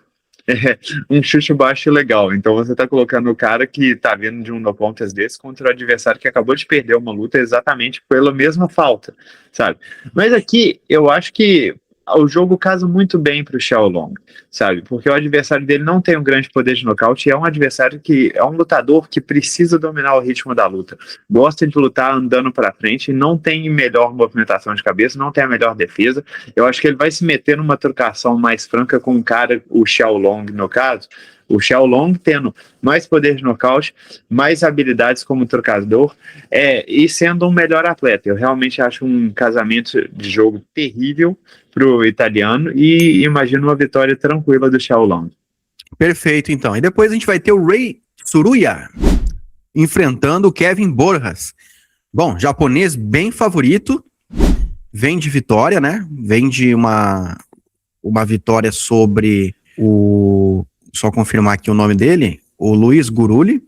Um chute baixo e legal. Então você tá colocando o cara que tá vindo de um no contest desse contra o adversário que acabou de perder uma luta exatamente pela mesma falta, sabe? Mas aqui eu acho que o jogo casa muito bem pro Xiaolong, sabe? Porque o adversário dele não tem um grande poder de nocaute e é um adversário que é um lutador que precisa dominar o ritmo da luta. Gosta de lutar andando para frente, não tem melhor movimentação de cabeça, não tem a melhor defesa. Eu acho que ele vai se meter numa trocação mais franca com o cara, o Xiaolong no caso, o Xiaolong tendo mais poder de nocaute, mais habilidades como trocador, e sendo um melhor atleta. Eu realmente acho um casamento de jogo terrível pro italiano e imagino uma vitória tranquila do Xiaolong. Perfeito, então. E depois a gente vai ter o Rei Tsuruya enfrentando o Kevin Borjas. Bom, japonês bem favorito, vem de vitória, né? Vem de uma vitória sobre o... Só confirmar aqui o nome dele, o Luiz Guruli.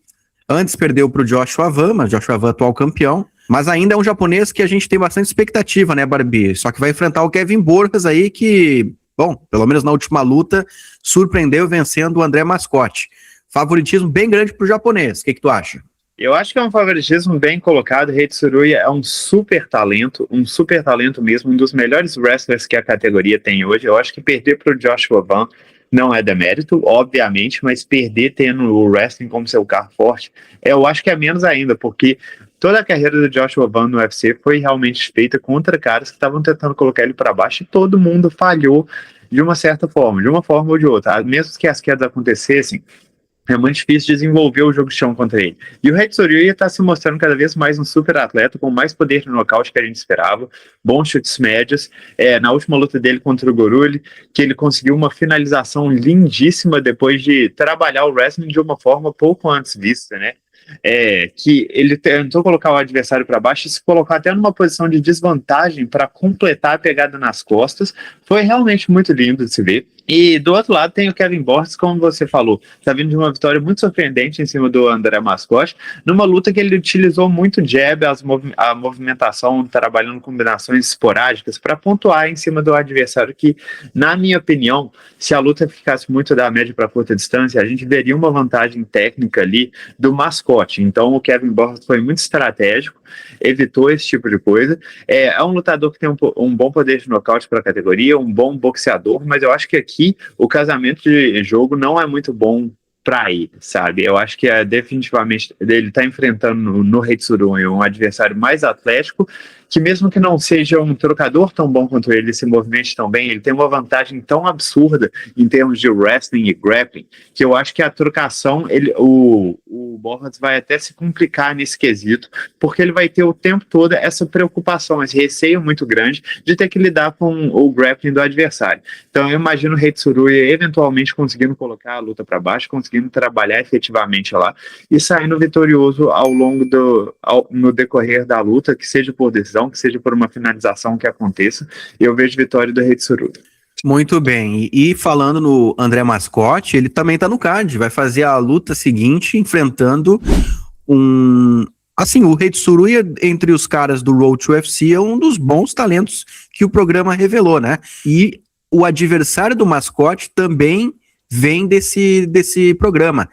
Antes perdeu para o Joshua Van, mas Joshua Van atual campeão. Mas ainda é um japonês que a gente tem bastante expectativa, né, Barbie? Só que vai enfrentar o Kevin Borjas aí que, bom, pelo menos na última luta, surpreendeu vencendo o André Mascote. Favoritismo bem grande para o japonês. O que tu acha? Eu acho que é um favoritismo bem colocado. Rei Tsuruya é um super talento mesmo, um dos melhores wrestlers que a categoria tem hoje. Eu acho que perder para o Joshua Van não é demérito, obviamente, mas perder tendo o wrestling como seu carro forte, eu acho que é menos ainda, porque toda a carreira do Joshua Van no UFC foi realmente feita contra caras que estavam tentando colocar ele para baixo e todo mundo falhou de uma certa forma, de uma forma ou de outra. Mesmo que as quedas acontecessem, é muito difícil desenvolver o jogo de chão contra ele. E o Rei Tsuruya está se mostrando cada vez mais um super atleta, com mais poder de nocaute que a gente esperava, bons chutes médios. Na última luta dele contra o Guruli, que ele conseguiu uma finalização lindíssima depois de trabalhar o wrestling de uma forma pouco antes vista, né? Que ele tentou colocar o adversário para baixo e se colocar até numa posição de desvantagem para completar a pegada nas costas. Foi realmente muito lindo de se ver. E do outro lado tem o Kevin Borjas, como você falou, tá vindo de uma vitória muito surpreendente em cima do André Mascote, numa luta que ele utilizou muito jab, a movimentação, trabalhando combinações esporádicas para pontuar em cima do adversário que, na minha opinião, se a luta ficasse muito da média para curta distância, a gente veria uma vantagem técnica ali do Mascote. Então o Kevin Borjas foi muito estratégico, evitou esse tipo de coisa. É um lutador que tem um bom poder de nocaute para a categoria, um bom boxeador, mas eu acho que aqui o casamento de jogo não é muito bom para ele, sabe? Eu acho que definitivamente ele está enfrentando no Rei Tsuruya um adversário mais atlético, que mesmo que não seja um trocador tão bom quanto ele, se movimente tão bem, ele tem uma vantagem tão absurda em termos de wrestling e grappling, que eu acho que a trocação, o Borjas vai até se complicar nesse quesito, porque ele vai ter o tempo todo essa preocupação, esse receio muito grande de ter que lidar com o grappling do adversário. Então eu imagino o Rei Tsuruya eventualmente conseguindo colocar a luta para baixo, conseguindo trabalhar efetivamente lá e saindo vitorioso ao longo no decorrer da luta, que seja por decisão, que seja por uma finalização que aconteça, e eu vejo vitória do Rei Tsuruya. Muito bem, e falando no André Mascote, ele também tá no card, vai fazer a luta seguinte enfrentando o Rei Tsuruya, entre os caras do Road to UFC, é um dos bons talentos que o programa revelou, né? E o adversário do Mascote também vem desse programa.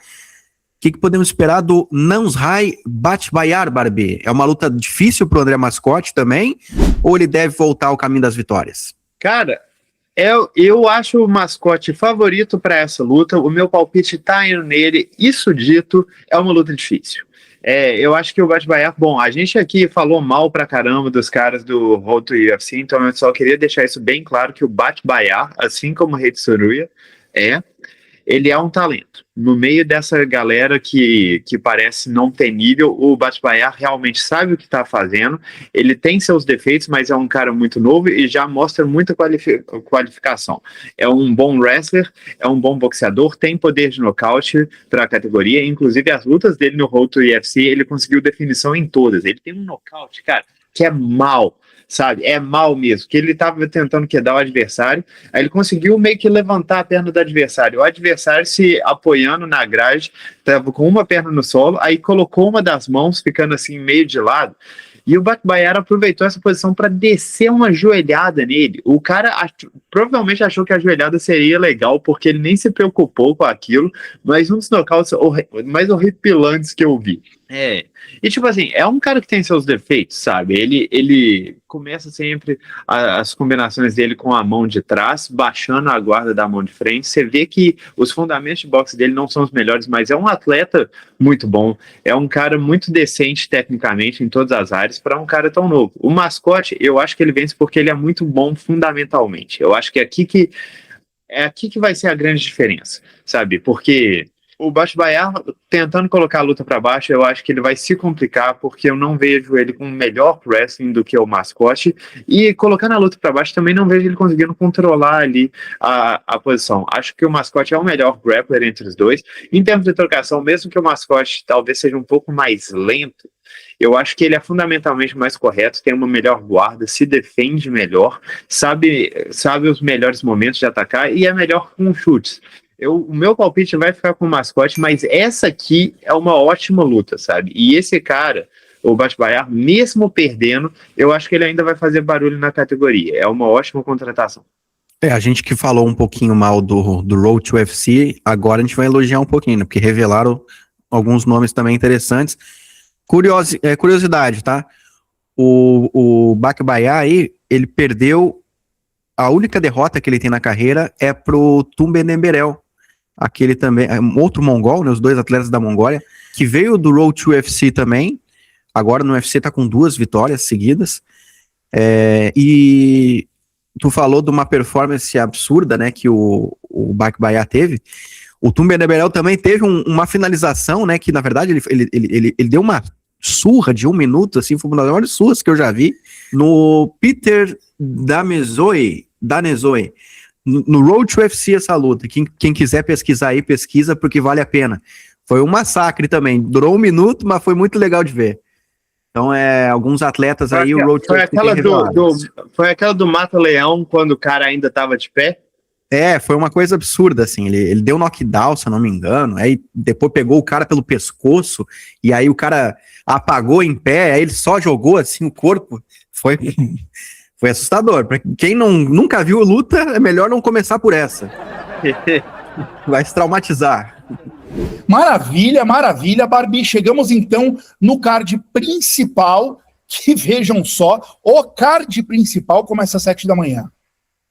O que podemos esperar do Nansrai Batbayar, Barbie? É uma luta difícil pro André Mascote também? Ou ele deve voltar ao caminho das vitórias? Cara, eu acho o Mascote favorito para essa luta. O meu palpite tá indo nele. Isso dito, é uma luta difícil. Eu acho que o Batbayar... Bom, a gente aqui falou mal pra caramba dos caras do Road to UFC, então eu só queria deixar isso bem claro, que o Batbayar, assim como o Rei Tsuruya, ele é um talento. No meio dessa galera que parece não ter nível, o Batbayar realmente sabe o que está fazendo, ele tem seus defeitos, mas é um cara muito novo e já mostra muita qualificação. É um bom wrestler, é um bom boxeador, tem poder de nocaute para a categoria, inclusive as lutas dele no Road to UFC, ele conseguiu definição em todas. Ele tem um nocaute, cara, que é mal, sabe? É mal mesmo, que ele tava tentando quedar o adversário, aí ele conseguiu meio que levantar a perna do adversário, o adversário se apoiando na grade, tava com uma perna no solo, aí colocou uma das mãos, ficando assim meio de lado, e o Batbayar aproveitou essa posição para descer uma joelhada nele. O cara provavelmente achou que a joelhada seria legal, porque ele nem se preocupou com aquilo, mas um dos nocautes mais horripilantes que eu vi. E tipo assim, é um cara que tem seus defeitos, sabe? Ele começa sempre as combinações dele com a mão de trás, baixando a guarda da mão de frente. Você vê que os fundamentos de boxe dele não são os melhores, mas é um atleta muito bom, é um cara muito decente tecnicamente em todas as áreas para um cara tão novo. O mascote, eu acho que ele vence porque ele é muito bom fundamentalmente. Eu acho que é aqui que vai ser a grande diferença, sabe? Porque o Batbayar tentando colocar a luta para baixo, eu acho que ele vai se complicar, porque eu não vejo ele com melhor wrestling do que o mascote, e colocando a luta para baixo também não vejo ele conseguindo controlar ali a posição. Acho que o mascote é o melhor grappler entre os dois. Em termos de trocação, mesmo que o mascote talvez seja um pouco mais lento, eu acho que ele é fundamentalmente mais correto, tem uma melhor guarda, se defende melhor, sabe os melhores momentos de atacar e é melhor com chutes. O meu palpite vai ficar com o mascote, mas essa aqui é uma ótima luta, sabe? E esse cara, o Batbayar, mesmo perdendo, eu acho que ele ainda vai fazer barulho na categoria. É uma ótima contratação. A gente que falou um pouquinho mal do Road to UFC, agora a gente vai elogiar um pouquinho, né? Porque revelaram alguns nomes também interessantes. Curiosidade, tá? O Batbayar aí, ele perdeu, a única derrota que ele tem na carreira é pro Tumbe Nemberel, aquele também, outro mongol, né, os dois atletas da Mongólia, que veio do Road to UFC também, agora no UFC tá com 2 vitórias seguidas, e tu falou de uma performance absurda, né, que o Batbayar teve. O Tumbe Nemberel também teve uma finalização, né, que na verdade ele deu uma surra de 1 minuto, assim, foi uma das maiores surras que eu já vi, no Peter Danezoe, no Road to UFC essa luta. Quem quiser pesquisar aí, pesquisa, porque vale a pena. Foi um massacre também, durou 1 minuto, mas foi muito legal de ver. Então, alguns atletas aí, o Road to UFC foi aquela do Mata-Leão, quando o cara ainda estava de pé? Foi uma coisa absurda, assim, ele deu knockdown, se eu não me engano, aí depois pegou o cara pelo pescoço, e aí o cara apagou em pé, aí ele só jogou, assim, o corpo, foi assustador. Pra quem nunca viu luta, é melhor não começar por essa. Vai se traumatizar. Maravilha, maravilha, Barbie. Chegamos então no card principal, que vejam só, o card principal começa às 7 da manhã.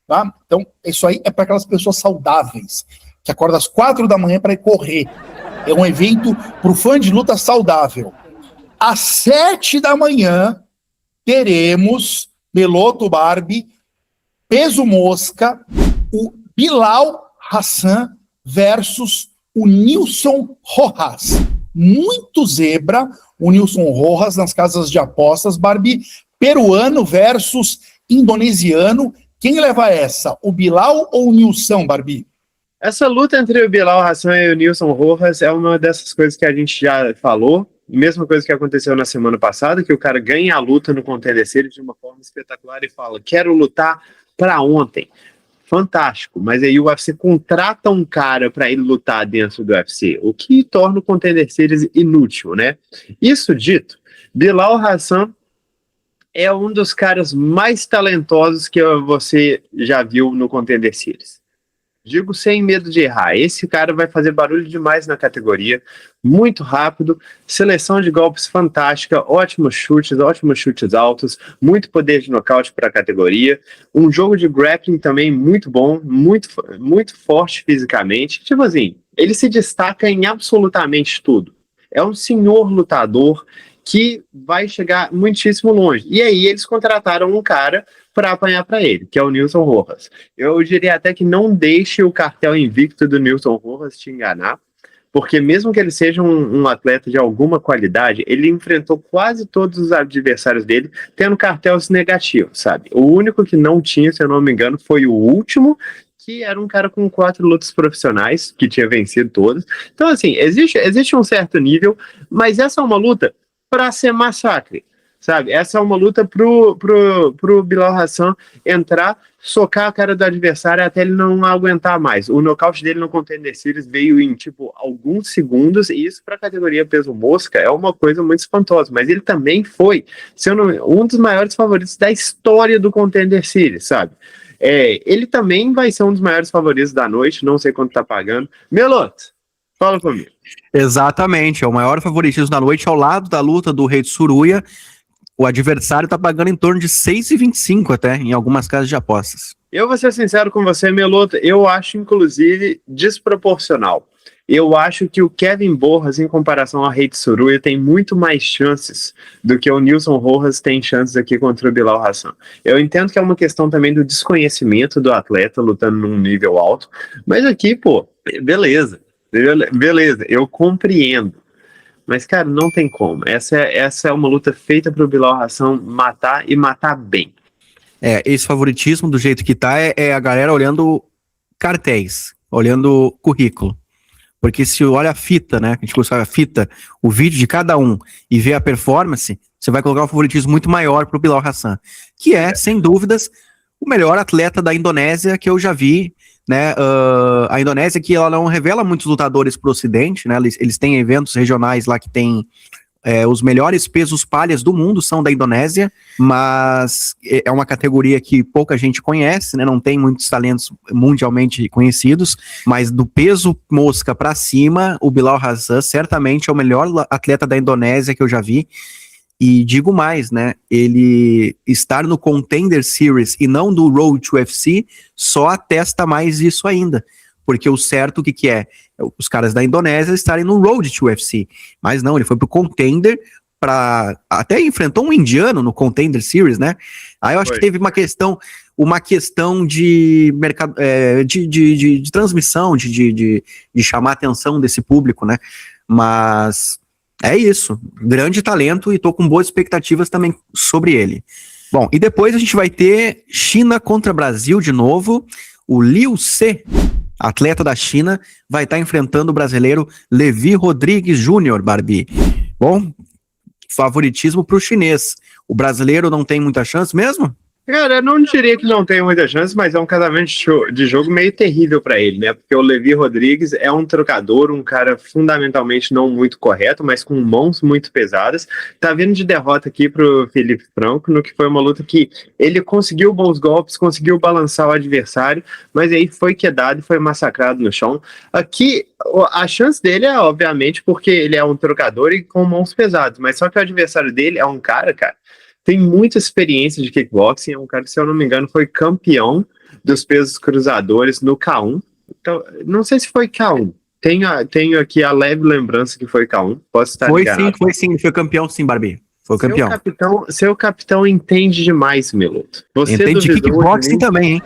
Tá? Então, isso aí é para aquelas pessoas saudáveis, que acordam às 4 da manhã para ir correr. É um evento para o fã de luta saudável. Às 7 da manhã, teremos Beloto Barbie, peso mosca, o Bilal Hassan versus o Nilson Rojas. Muito zebra, o Nilson Rojas nas casas de apostas, Barbie. Peruano versus indonesiano. Quem leva essa? O Bilal ou o Nilson, Barbie? Essa luta entre o Bilal Hassan e o Nilson Rojas é uma dessas coisas que a gente já falou. Mesma coisa que aconteceu na semana passada, que o cara ganha a luta no Contender Series de uma forma espetacular e fala, quero lutar para ontem. Fantástico, mas aí o UFC contrata um cara para ele lutar dentro do UFC, o que torna o Contender Series inútil, né? Isso dito, Bilal Hassan é um dos caras mais talentosos que você já viu no Contender Series. Digo sem medo de errar, esse cara vai fazer barulho demais na categoria, muito rápido, seleção de golpes fantástica, ótimos chutes altos, muito poder de nocaute para a categoria, um jogo de grappling também muito bom, muito forte fisicamente, tipo assim, ele se destaca em absolutamente tudo. é um senhor lutador que vai chegar muitíssimo longe. E aí eles contrataram um cara para apanhar para ele, que é o Nilson Rojas. Eu diria até que não deixe o cartel invicto do Nilson Rojas te enganar, porque mesmo que ele seja um atleta de alguma qualidade, ele enfrentou quase todos os adversários dele tendo cartéis negativos, sabe? O único que não tinha, se eu não me engano, foi o último, que era um cara com 4 lutas profissionais, que tinha vencido todas. Então, assim, existe um certo nível, mas essa é uma luta para ser massacre, sabe? Essa é uma luta pro Bilal Hassan entrar, socar a cara do adversário até ele não aguentar mais. O nocaute dele no Contender Series veio em, tipo, alguns segundos, e isso para a categoria peso mosca é uma coisa muito espantosa, mas ele também foi, se eu não, um dos maiores favoritos da história do Contender Series, sabe? Ele também vai ser um dos maiores favoritos da noite, não sei quanto tá pagando. Meloto, fala comigo. Exatamente, é o maior favoritismo da noite, ao lado da luta do Rei Tsuruya. O adversário tá pagando em torno de 6,25 até, em algumas casas de apostas. Eu vou ser sincero com você, Meloto, eu acho, inclusive, desproporcional. Eu acho que o Kevin Borras, em comparação ao Rei Tsuruya, tem muito mais chances do que o Nilson Rojas tem chances aqui contra o Bilal Hassan. Eu entendo que é uma questão também do desconhecimento do atleta lutando num nível alto, mas aqui, pô, beleza, eu compreendo. Mas, cara, não tem como. Essa é uma luta feita para o Bilal Hassan matar e matar bem. Esse favoritismo, do jeito que tá, é a galera olhando cartéis, olhando currículo. Porque se olha a fita, né? A gente coloca a fita, o vídeo de cada um e vê a performance, você vai colocar um favoritismo muito maior pro Bilal Hassan, que é, sem dúvidas, o melhor atleta da Indonésia que eu já vi, né? A Indonésia, que ela não revela muitos lutadores pro Ocidente, né? Eles têm eventos regionais lá que tem os melhores pesos palhas do mundo são da Indonésia, mas é uma categoria que pouca gente conhece, né? Não tem muitos talentos mundialmente conhecidos, mas do peso mosca para cima, o Bilal Hassan certamente é o melhor atleta da Indonésia que eu já vi. E digo mais, né? Ele estar no Contender Series e não do Road to UFC só atesta mais isso ainda. Porque o certo, o que é? Os caras da Indonésia estarem no Road to UFC. Mas não, ele foi pro Contender até enfrentou um indiano no Contender Series, né? Aí eu acho que teve uma questão de mercado, de transmissão, de chamar a atenção desse público, né? Mas é isso. Grande talento e tô com boas expectativas também sobre ele. Bom, e depois a gente vai ter China contra Brasil de novo. O Liu Ce, atleta da China, vai estar enfrentando o brasileiro Levi Rodrigues Júnior, Barbie. Bom, favoritismo para o chinês. O brasileiro não tem muita chance mesmo? Cara, eu não diria que não tem muita chance, mas é um casamento de jogo meio terrível para ele, né? Porque o Levi Rodrigues é um trocador, um cara fundamentalmente não muito correto, mas com mãos muito pesadas. Tá vindo de derrota aqui pro Felipe Franco, no que foi uma luta que ele conseguiu bons golpes, conseguiu balançar o adversário, mas aí foi quedado e foi massacrado no chão. Aqui, a chance dele é, obviamente, porque ele é um trocador e com mãos pesadas, mas só que o adversário dele é um cara, tem muita experiência de kickboxing, é um cara que, se eu não me engano, foi campeão dos pesos cruzadores no K1. Então, não sei se foi K1. Tenho aqui a leve lembrança que foi K1. Posso estar enganado. Foi sim. Foi campeão sim, Barbie. Foi campeão. Seu capitão entende demais, Meloto. Você entende de kickboxing também, hein?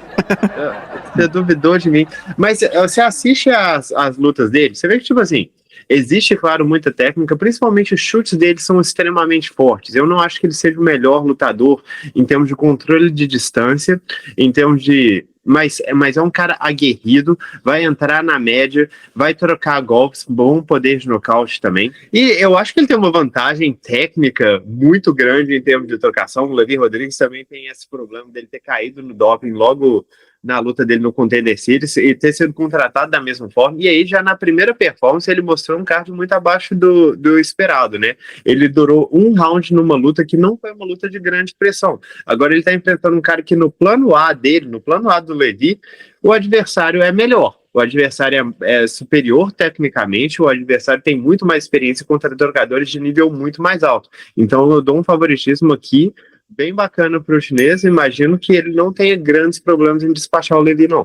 Você duvidou de mim. Mas você assiste as lutas dele, você vê que, tipo assim, existe, claro, muita técnica, principalmente os chutes dele são extremamente fortes. Eu não acho que ele seja o melhor lutador em termos de controle de distância, em termos de... Mas é um cara aguerrido, vai entrar na média, vai trocar golpes, bom poder de nocaute também. E eu acho que ele tem uma vantagem técnica muito grande em termos de trocação. O Levi Rodrigues também tem esse problema dele ter caído no doping logo na luta dele no Contender Series e ter sido contratado da mesma forma. E aí, já na primeira performance, ele mostrou um card muito abaixo do esperado, né? Ele durou um round numa luta que não foi uma luta de grande pressão. Agora ele tá enfrentando um cara que no plano A dele, no plano A do Levi, o adversário é melhor. O adversário é superior tecnicamente, o adversário tem muito mais experiência contra jogadores de nível muito mais alto. Então eu dou um favoritismo aqui bem bacana para o chinês. Imagino que ele não tenha grandes problemas em despachar o Levi, não.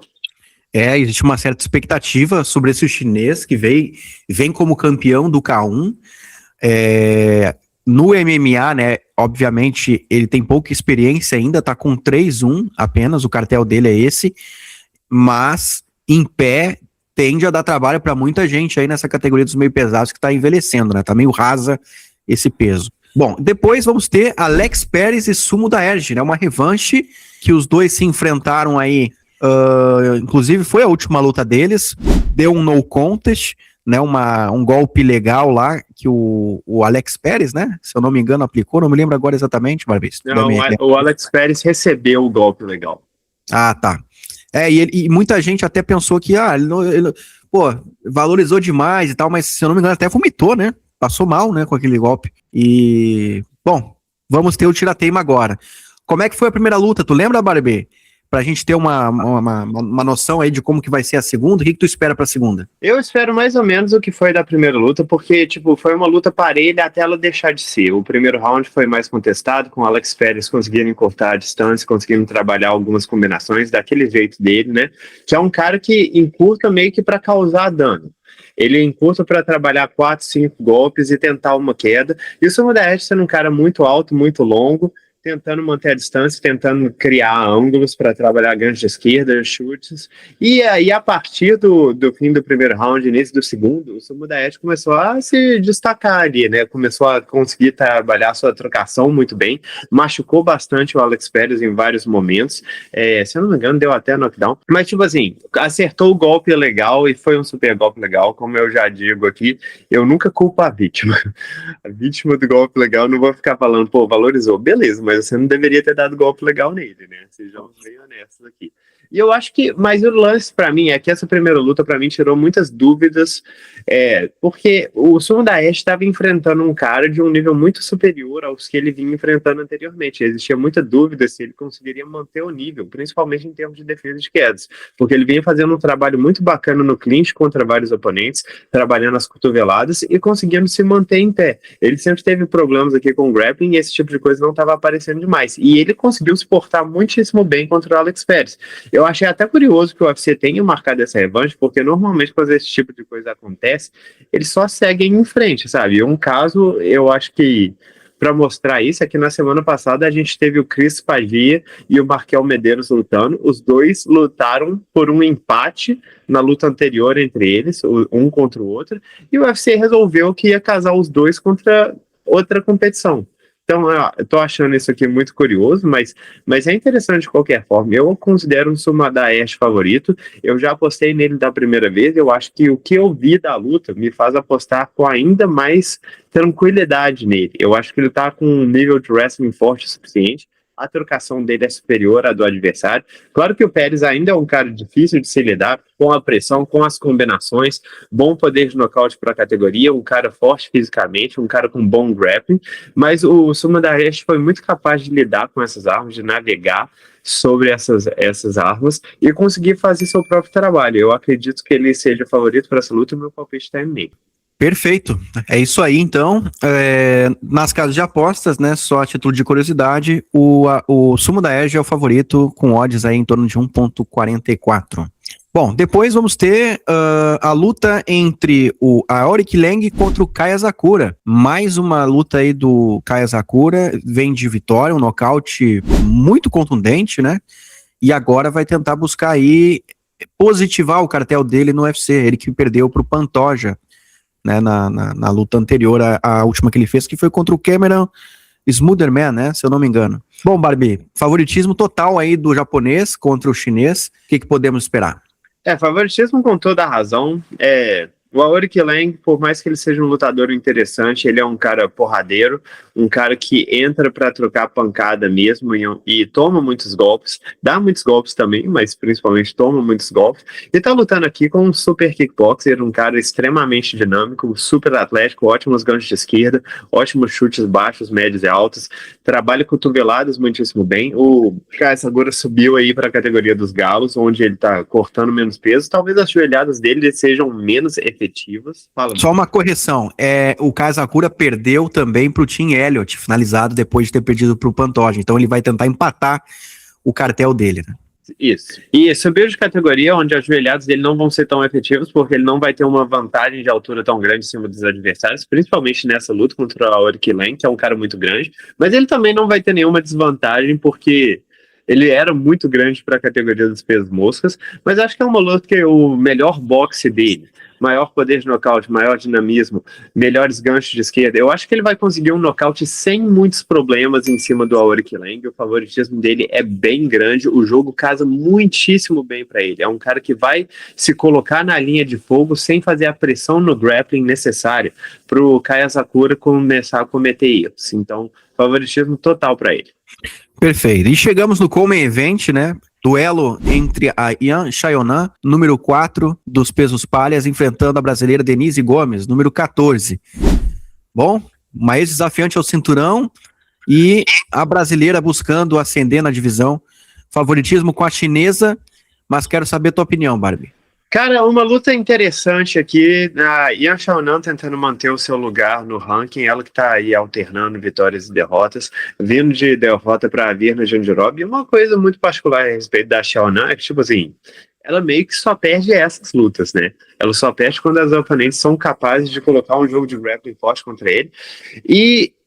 Existe uma certa expectativa sobre esse chinês que vem como campeão do K1. No MMA, né, obviamente, ele tem pouca experiência ainda, tá com 3-1 apenas, o cartel dele é esse, mas em pé tende a dar trabalho para muita gente aí nessa categoria dos meio pesados que tá envelhecendo, né, tá meio rasa esse peso. Bom, depois vamos ter Alex Perez e Sumo Daerge, né, uma revanche que os dois se enfrentaram aí, inclusive foi a última luta deles, deu um no contest, né, um golpe legal lá que o Alex Perez, né, se eu não me engano, aplicou, não me lembro agora exatamente, Barbis. Não, o Alex Perez recebeu o golpe legal. Ah, tá. E muita gente até pensou que, ele valorizou demais e tal, mas se eu não me engano até vomitou, né, passou mal, né, com aquele golpe. E, bom, vamos ter o tirateima agora. Como é que foi a primeira luta? Tu lembra, Barbie? Pra gente ter uma noção aí de como que vai ser a segunda, o que tu espera pra segunda? Eu espero mais ou menos o que foi da primeira luta, porque, tipo, foi uma luta parelha até ela deixar de ser. O primeiro round foi mais contestado, com o Alex Perez conseguindo encurtar a distância, conseguindo trabalhar algumas combinações daquele jeito dele, né? Que é um cara que encurta meio que pra causar dano. Ele encurta para trabalhar 4, 5 golpes e tentar uma queda. E o Sumo Daerge sendo um cara muito alto, muito longo, tentando manter a distância, tentando criar ângulos para trabalhar ganchos de esquerda, chutes. E aí, a partir do fim do primeiro round, início do segundo, o Sumo Daerge começou a se destacar ali, né? Começou a conseguir trabalhar sua trocação muito bem, machucou bastante o Alex Perez em vários momentos. Se eu não me engano, deu até knockdown. Mas, tipo assim, acertou o golpe legal e foi um super golpe legal. Como eu já digo aqui, eu nunca culpo a vítima. A vítima do golpe legal, não vou ficar falando, valorizou. Beleza, mas você não deveria ter dado golpe legal nele, né? Sejamos bem honestos aqui. E eu acho que, mas o lance pra mim é que essa primeira luta pra mim tirou muitas dúvidas, porque o Sumo Daerge estava enfrentando um cara de um nível muito superior aos que ele vinha enfrentando anteriormente. Existia muita dúvida se ele conseguiria manter o nível, principalmente em termos de defesa de quedas, porque ele vinha fazendo um trabalho muito bacana no clinch contra vários oponentes, trabalhando as cotoveladas e conseguindo se manter em pé. Ele sempre teve problemas aqui com o grappling e esse tipo de coisa não estava aparecendo demais. E ele conseguiu se portar muitíssimo bem contra o Alex Perez. Eu achei até curioso que o UFC tenha marcado essa revanche, porque normalmente quando esse tipo de coisa acontece, eles só seguem em frente, sabe? Um caso, eu acho que para mostrar isso é que na semana passada a gente teve o Chris Pavia e o Marquel Medeiros lutando. Os dois lutaram por um empate na luta anterior entre eles, um contra o outro, e o UFC resolveu que ia casar os dois contra outra competição. Então, eu tô achando isso aqui muito curioso, mas é interessante de qualquer forma. Eu considero o Sumo Daerge favorito, eu já apostei nele da primeira vez, eu acho que o que eu vi da luta me faz apostar com ainda mais tranquilidade nele. Eu acho que ele tá com um nível de wrestling forte o suficiente, a trocação dele é superior à do adversário. Claro que o Perez ainda é um cara difícil de se lidar com a pressão, com as combinações, bom poder de nocaute para a categoria, um cara forte fisicamente, um cara com bom grappling, mas o Sumo Daerge foi muito capaz de lidar com essas armas, de navegar sobre essas armas e conseguir fazer seu próprio trabalho. Eu acredito que ele seja favorito para essa luta e meu palpite está em meio. Perfeito, é isso aí então. Nas casas de apostas, né, só a título de curiosidade, o Sumo Daerge é o favorito com odds aí em torno de 1,44. Bom, depois vamos ter a luta entre o Aoric Lang contra o Kaya Sakura. Mais uma luta aí do Kaya Sakura, vem de vitória, um nocaute muito contundente, né? E agora vai tentar buscar aí positivar o cartel dele no UFC, ele que perdeu para o Pantoja, né, na luta anterior, a última que ele fez, que foi contra o Cameron Smooderman, né, se eu não me engano. Bom, Barbie, favoritismo total aí do japonês contra o chinês, o que podemos esperar? Favoritismo com toda a razão. O Aoric Lang, por mais que ele seja um lutador interessante, ele é um cara porradeiro, um cara que entra para trocar pancada mesmo e toma muitos golpes, dá muitos golpes também, mas principalmente toma muitos golpes, e tá lutando aqui com um super kickboxer, um cara extremamente dinâmico, super atlético, ótimos ganchos de esquerda, ótimos chutes baixos, médios e altos, trabalha cotoveladas muitíssimo bem. O Kaya Sakura subiu aí para a categoria dos galos, onde ele tá cortando menos peso, talvez as joelhadas dele sejam menos efetivas. Só uma correção, o Kaya Sakura perdeu também pro Tim Elliott, finalizado depois de ter perdido pro Pantoja, então ele vai tentar empatar o cartel dele, né? Isso. E subiu de categoria, onde as joelhadas dele não vão ser tão efetivos, porque ele não vai ter uma vantagem de altura tão grande em cima dos adversários, principalmente nessa luta contra o Aoric Lan, que é um cara muito grande. Mas ele também não vai ter nenhuma desvantagem, porque ele era muito grande para a categoria dos pesos moscas. Mas acho que é uma luta que o melhor boxe dele, maior poder de nocaute, maior dinamismo, melhores ganchos de esquerda. Eu acho que ele vai conseguir um nocaute sem muitos problemas em cima do Aoric Lang. O favoritismo dele é bem grande, o jogo casa muitíssimo bem para ele. É um cara que vai se colocar na linha de fogo sem fazer a pressão no grappling necessária para o Kaya Sakura começar a cometer erros. Então, favoritismo total para ele. Perfeito. E chegamos no Common Event, né? Duelo entre a Yan Xiaonan, número 4 dos pesos palhas, enfrentando a brasileira Denise Gomes, número 14. Bom, uma ex-desafiante ao cinturão e a brasileira buscando ascender na divisão. Favoritismo com a chinesa, mas quero saber a tua opinião, Barbie. Cara, uma luta interessante aqui, a Yan Xiaonan tentando manter o seu lugar no ranking, ela que tá aí alternando vitórias e derrotas, vindo de derrota para a Virna Jandirob, e uma coisa muito particular a respeito da Xiaonan é que, tipo assim, ela meio que só perde essas lutas, né? Ela só perde quando as oponentes são capazes de colocar um jogo de grappling forte contra ele,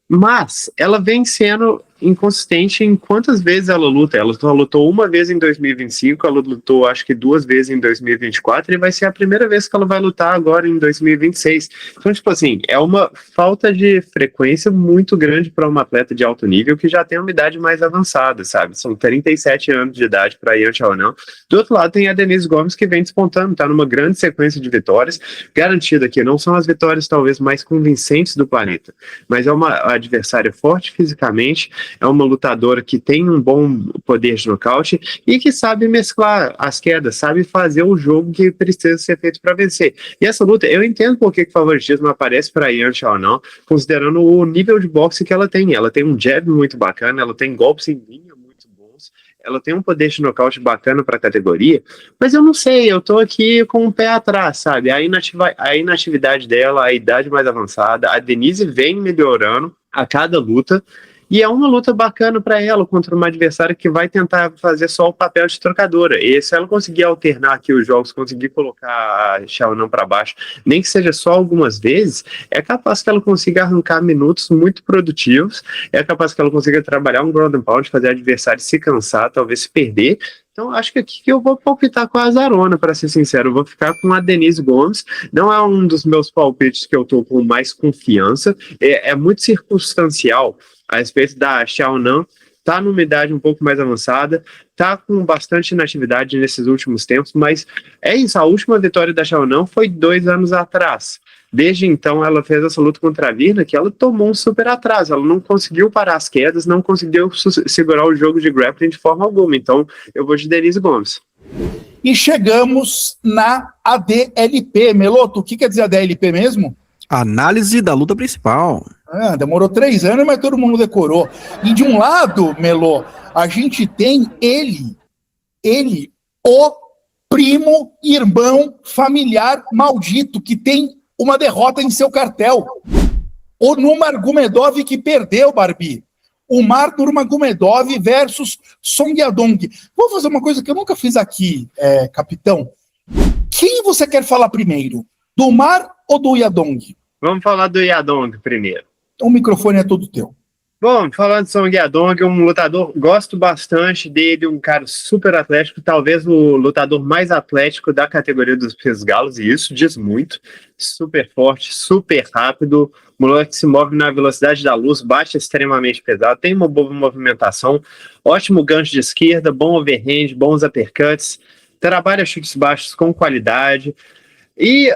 mas ela vem sendo inconsistente em quantas vezes ela luta. Ela só lutou uma vez em 2025, ela lutou acho que 2 vezes em 2024 e vai ser a primeira vez que ela vai lutar agora em 2026. Então, tipo assim, é uma falta de frequência muito grande para uma atleta de alto nível que já tem uma idade mais avançada, sabe? São 37 anos de idade para Yan Xiaonan. Do outro lado tem a Denise Gomes que vem despontando, tá numa grande sequência de vitórias, garantida aqui. Não são as vitórias talvez mais convincentes do planeta, mas é uma adversária forte fisicamente, é uma lutadora que tem um bom poder de nocaute e que sabe mesclar as quedas, sabe fazer o jogo que precisa ser feito para vencer. E essa luta, eu entendo por que o favoritismo aparece para Yan Xiaonan, considerando o nível de boxe que ela tem. Ela tem um jab muito bacana, ela tem golpes em linha muito bons, ela tem um poder de nocaute bacana para a categoria, mas eu não sei, eu tô aqui com o pé atrás, sabe? A inatividade dela, a idade mais avançada, a Denise vem melhorando a cada luta, e é uma luta bacana para ela contra uma adversária que vai tentar fazer só o papel de trocadora. E se ela conseguir alternar aqui os jogos, conseguir colocar a Xiaonan para baixo, nem que seja só algumas vezes, é capaz que ela consiga arrancar minutos muito produtivos, é capaz que ela consiga trabalhar um ground and pound, fazer o adversário se cansar, talvez se perder. Então, acho que aqui que eu vou palpitar com a Zarona, para ser sincero. Eu vou ficar com a Denise Gomes. Não é um dos meus palpites que eu tô com mais confiança. É muito circunstancial a respeito da Xiaonan. Tá numa idade um pouco mais avançada, tá com bastante inatividade nesses últimos tempos, mas é isso, a última vitória da Xiaonan foi 2 anos atrás. Desde então, ela fez essa luta contra a Virna, que ela tomou um super atraso, ela não conseguiu parar as quedas, não conseguiu segurar o jogo de grappling de forma alguma, então eu vou de Denise Gomes. E chegamos na ADLP. Meloto, o que quer dizer ADLP mesmo? Análise da luta principal. Demorou 3 anos, mas todo mundo decorou. E de um lado, Melô, a gente tem ele, o primo, irmão, familiar maldito, que tem uma derrota em seu cartel. O Nurmagomedov que perdeu, Barbie. O Umar Nurmagomedov versus Song Yadong. Vou fazer uma coisa que eu nunca fiz aqui, capitão. Quem você quer falar primeiro? Do Umar ou do Yadong? Vamos falar do Yadong primeiro. O microfone é todo teu. Bom, falando de Song Yadong, um lutador, gosto bastante dele, um cara super atlético, talvez o lutador mais atlético da categoria dos pesos galos, e isso diz muito. Super forte, super rápido, moleque se move na velocidade da luz, bate extremamente pesado, tem uma boa movimentação, ótimo gancho de esquerda, bom overhand, bons uppercuts, trabalha chutes baixos com qualidade. E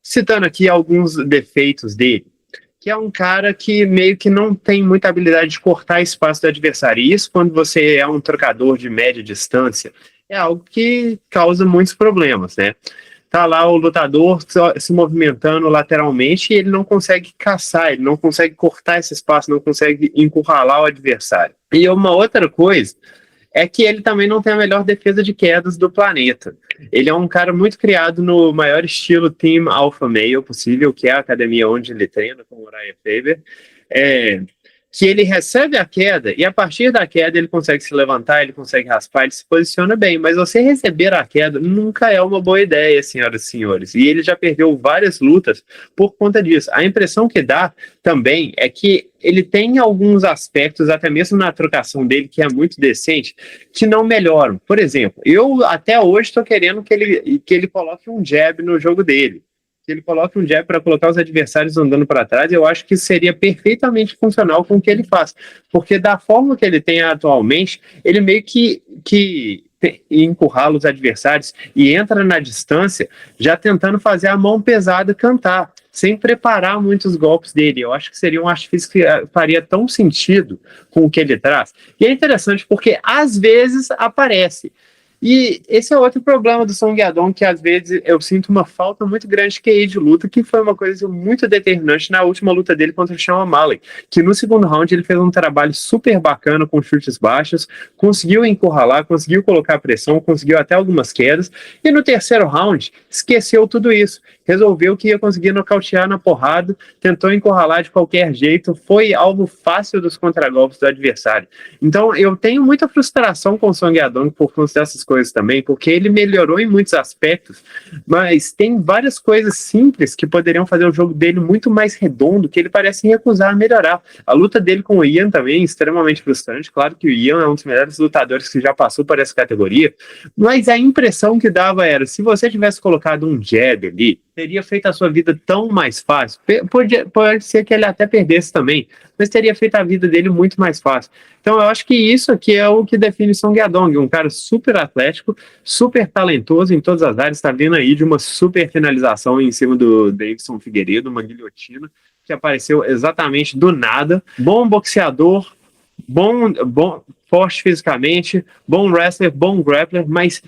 citando aqui alguns defeitos dele, que é um cara que meio que não tem muita habilidade de cortar espaço do adversário. E isso, quando você é um trocador de média distância, é algo que causa muitos problemas, né? Tá lá o lutador se movimentando lateralmente e ele não consegue caçar, ele não consegue cortar esse espaço, não consegue encurralar o adversário. E uma outra coisa é que ele também não tem a melhor defesa de quedas do planeta. Ele é um cara muito criado no maior estilo Team Alpha Male possível, que é a academia onde ele treina com o Uriah Faber. que ele recebe a queda e a partir da queda ele consegue se levantar, ele consegue raspar, ele se posiciona bem, mas você receber a queda nunca é uma boa ideia, senhoras e senhores, e ele já perdeu várias lutas por conta disso. A impressão que dá também é que ele tem alguns aspectos, até mesmo na trocação dele, que é muito decente, que não melhoram. Por exemplo, eu até hoje estou querendo que ele coloque um jab no jogo dele, que ele coloque um jab para colocar os adversários andando para trás. Eu acho que seria perfeitamente funcional com o que ele faz, porque da forma que ele tem atualmente, ele meio que encurrala os adversários e entra na distância já tentando fazer a mão pesada cantar, sem preparar muitos golpes dele. Eu acho que seria um artifício que faria tão sentido com o que ele traz. E é interessante porque às vezes aparece. E esse é outro problema do Song Yadong, que às vezes eu sinto uma falta muito grande de QI de luta, que foi uma coisa muito determinante na última luta dele contra o Sean O'Malley, que no segundo round ele fez um trabalho super bacana com chutes baixos, conseguiu encurralar, conseguiu colocar pressão, conseguiu até algumas quedas, e no terceiro round esqueceu tudo isso, resolveu que ia conseguir nocautear na porrada, tentou encurralar de qualquer jeito, foi alvo fácil dos contragolpes do adversário. Então eu tenho muita frustração com o Song Yadong por conta dessas coisas também, porque ele melhorou em muitos aspectos, mas tem várias coisas simples que poderiam fazer o jogo dele muito mais redondo, que ele parece recusar a melhorar. A luta dele com o Ian também é extremamente frustrante. Claro que o Ian é um dos melhores lutadores que já passou por essa categoria, mas a impressão que dava era, se você tivesse colocado um jab ali, teria feito a sua vida tão mais fácil. Pode ser que ele até perdesse também, mas teria feito a vida dele muito mais fácil. Então eu acho que isso aqui é o que define Song Yadong, um cara super atlético, super talentoso em todas as áreas, está vindo aí de uma super finalização em cima do Davidson Figueiredo, uma guilhotina que apareceu exatamente do nada. Bom boxeador, bom, forte fisicamente, bom wrestler, bom grappler, mas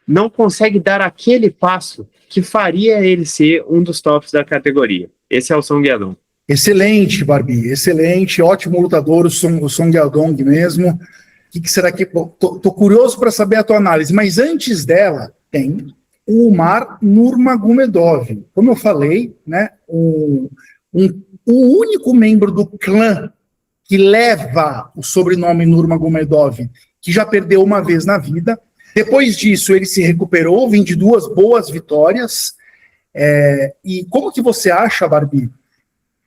não consegue dar aquele passo que faria ele ser um dos tops da categoria. Esse é o Song Yadong. Excelente, Barbie, excelente, ótimo lutador, o Song Yadong mesmo. O que será que... Tô curioso para saber a tua análise, mas antes dela tem o Umar Nurmagomedov. Como eu falei, né, o único membro do clã que leva o sobrenome Nurmagomedov, que já perdeu uma vez na vida. Depois disso, ele se recuperou, vem de 2 boas vitórias. E como que você acha, Barbie,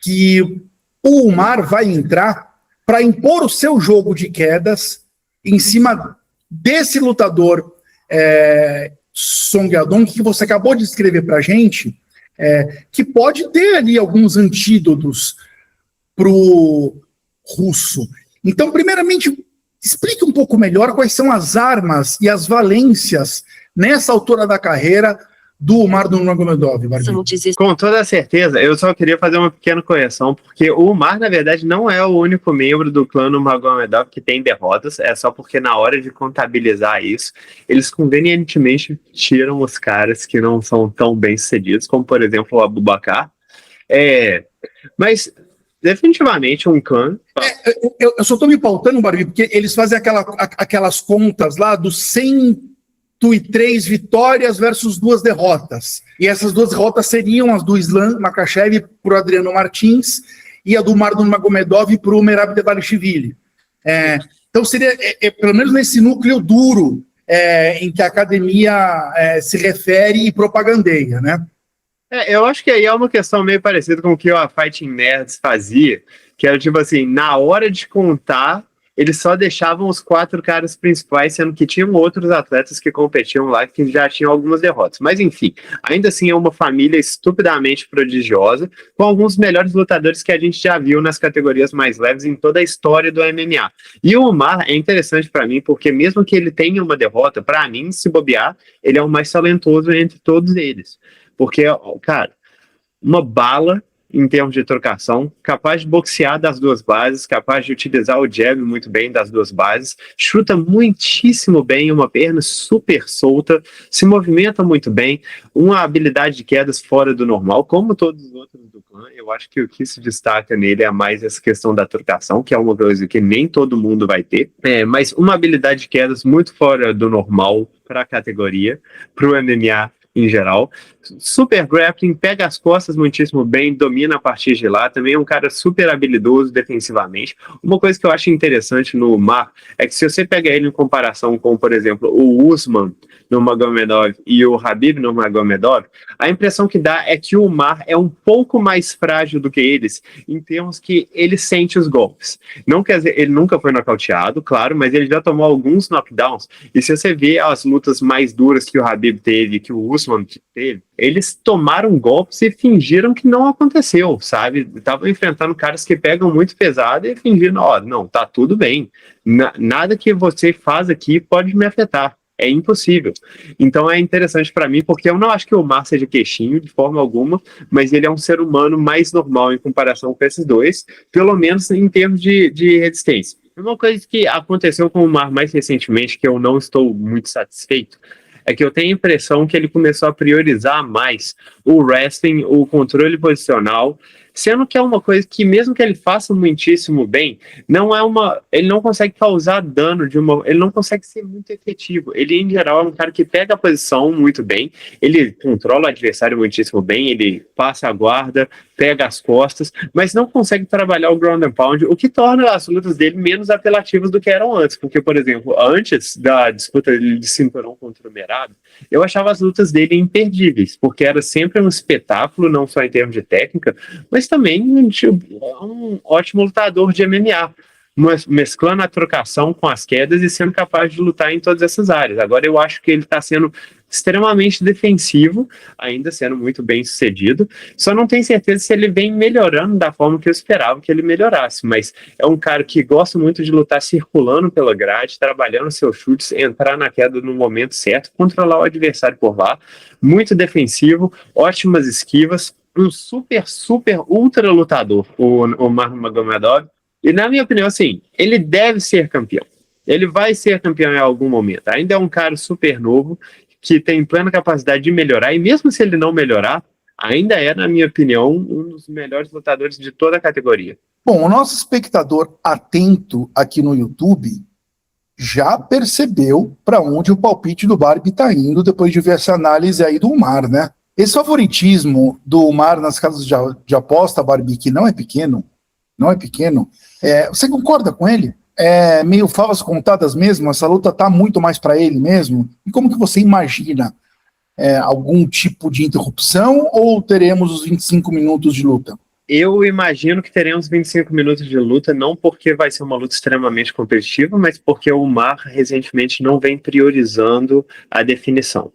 que o Umar vai entrar para impor o seu jogo de quedas em cima desse lutador Song Yadong, que você acabou de escrever para a gente, que pode ter ali alguns antídotos para o russo? Então, primeiramente, explique um pouco melhor quais são as armas e as valências nessa altura da carreira do Umar Nurmagomedov. Com toda certeza, eu só queria fazer uma pequena correção, porque o Umar, na verdade, não é o único membro do clã Nurmagomedov que tem derrotas, é só porque na hora de contabilizar isso, eles convenientemente tiram os caras que não são tão bem sucedidos, como por exemplo o Abubakar. Mas definitivamente um clã. Eu só estou me pautando, Barbie, porque eles fazem aquelas contas lá dos 103 vitórias versus 2 derrotas. E essas 2 derrotas seriam as do Islam Makhachev para o Adriano Martins e a do Umar Nurmagomedov para o Merab Dvalishvili. Então seria, pelo menos nesse núcleo duro em que a academia se refere e propagandeia, né? Eu acho que aí é uma questão meio parecida com o que a Fighting Nerds fazia, que era tipo assim, na hora de contar, eles só deixavam os 4 caras principais, sendo que tinham outros atletas que competiam lá, que já tinham algumas derrotas. Mas enfim, ainda assim é uma família estupidamente prodigiosa, com alguns dos melhores lutadores que a gente já viu nas categorias mais leves em toda a história do MMA. E o Umar é interessante para mim, porque mesmo que ele tenha uma derrota, para mim, se bobear, ele é o mais talentoso entre todos eles. Porque, cara, uma bala em termos de trocação, capaz de boxear das 2 bases, capaz de utilizar o jab muito bem das 2 bases, chuta muitíssimo bem, uma perna super solta, se movimenta muito bem, uma habilidade de quedas fora do normal, como todos os outros do clã. Eu acho que o que se destaca nele é mais essa questão da trocação, que é uma coisa que nem todo mundo vai ter, mas uma habilidade de quedas muito fora do normal para a categoria, para o MMA, em geral. Super grappling, pega as costas muitíssimo bem, domina a partir de lá. Também é um cara super habilidoso defensivamente. Uma coisa que eu acho interessante no Umar é que se você pega ele em comparação com, por exemplo, o Usman no Magomedov e o Khabib no Magomedov, a impressão que dá é que o Umar é um pouco mais frágil do que eles, em termos que ele sente os golpes. Não quer dizer, ele nunca foi nocauteado, claro, mas ele já tomou alguns knockdowns. E se você vê as lutas mais duras que o Khabib teve, que o Usman teve, eles tomaram golpes e fingiram que não aconteceu, sabe? Estavam enfrentando caras que pegam muito pesado e fingiram, ó, não, tá tudo bem. Nada que você faz aqui pode me afetar. É impossível. Então é interessante para mim, porque eu não acho que o Umar seja queixinho de forma alguma, mas ele é um ser humano mais normal em comparação com esses dois, pelo menos em termos de resistência. Uma coisa que aconteceu com o Umar mais recentemente, que eu não estou muito satisfeito, é que eu tenho a impressão que ele começou a priorizar mais o wrestling, o controle posicional, sendo que é uma coisa que, mesmo que ele faça muitíssimo bem, ele não consegue causar dano ele não consegue ser muito efetivo. Ele, em geral, é um cara que pega a posição muito bem, ele controla o adversário muitíssimo bem, ele passa a guarda, pega as costas, mas não consegue trabalhar o ground and pound, o que torna as lutas dele menos apelativas do que eram antes, porque, por exemplo, antes da disputa de cinturão contra o Merab, eu achava as lutas dele imperdíveis, porque era sempre um espetáculo, não só em termos de técnica, mas também um ótimo lutador de MMA, mesclando a trocação com as quedas e sendo capaz de lutar em todas essas áreas. Agora eu acho que ele está sendo extremamente defensivo, ainda sendo muito bem sucedido, só não tenho certeza se ele vem melhorando da forma que eu esperava que ele melhorasse, mas é um cara que gosta muito de lutar circulando pela grade, trabalhando seus chutes, entrar na queda no momento certo, controlar o adversário por lá, muito defensivo, ótimas esquivas, um super, ultra lutador, o Umar Magomedov, e na minha opinião, assim, ele deve ser campeão. Ele vai ser campeão em algum momento. Ainda é um cara super novo, que tem plena capacidade de melhorar, e mesmo se ele não melhorar, ainda é, na minha opinião, um dos melhores lutadores de toda a categoria. Bom, o nosso espectador atento aqui no YouTube já percebeu para onde o palpite do Barbie está indo depois de ver essa análise aí do Umar, né? Esse favoritismo do Umar nas casas de aposta, Barbie, que não é pequeno, você concorda com ele? É meio favas contadas mesmo? Essa luta tá muito mais para ele mesmo? E como que você imagina? Algum tipo de interrupção ou teremos os 25 minutos de luta? Eu imagino que teremos 25 minutos de luta, não porque vai ser uma luta extremamente competitiva, mas porque o Umar recentemente não vem priorizando a definição.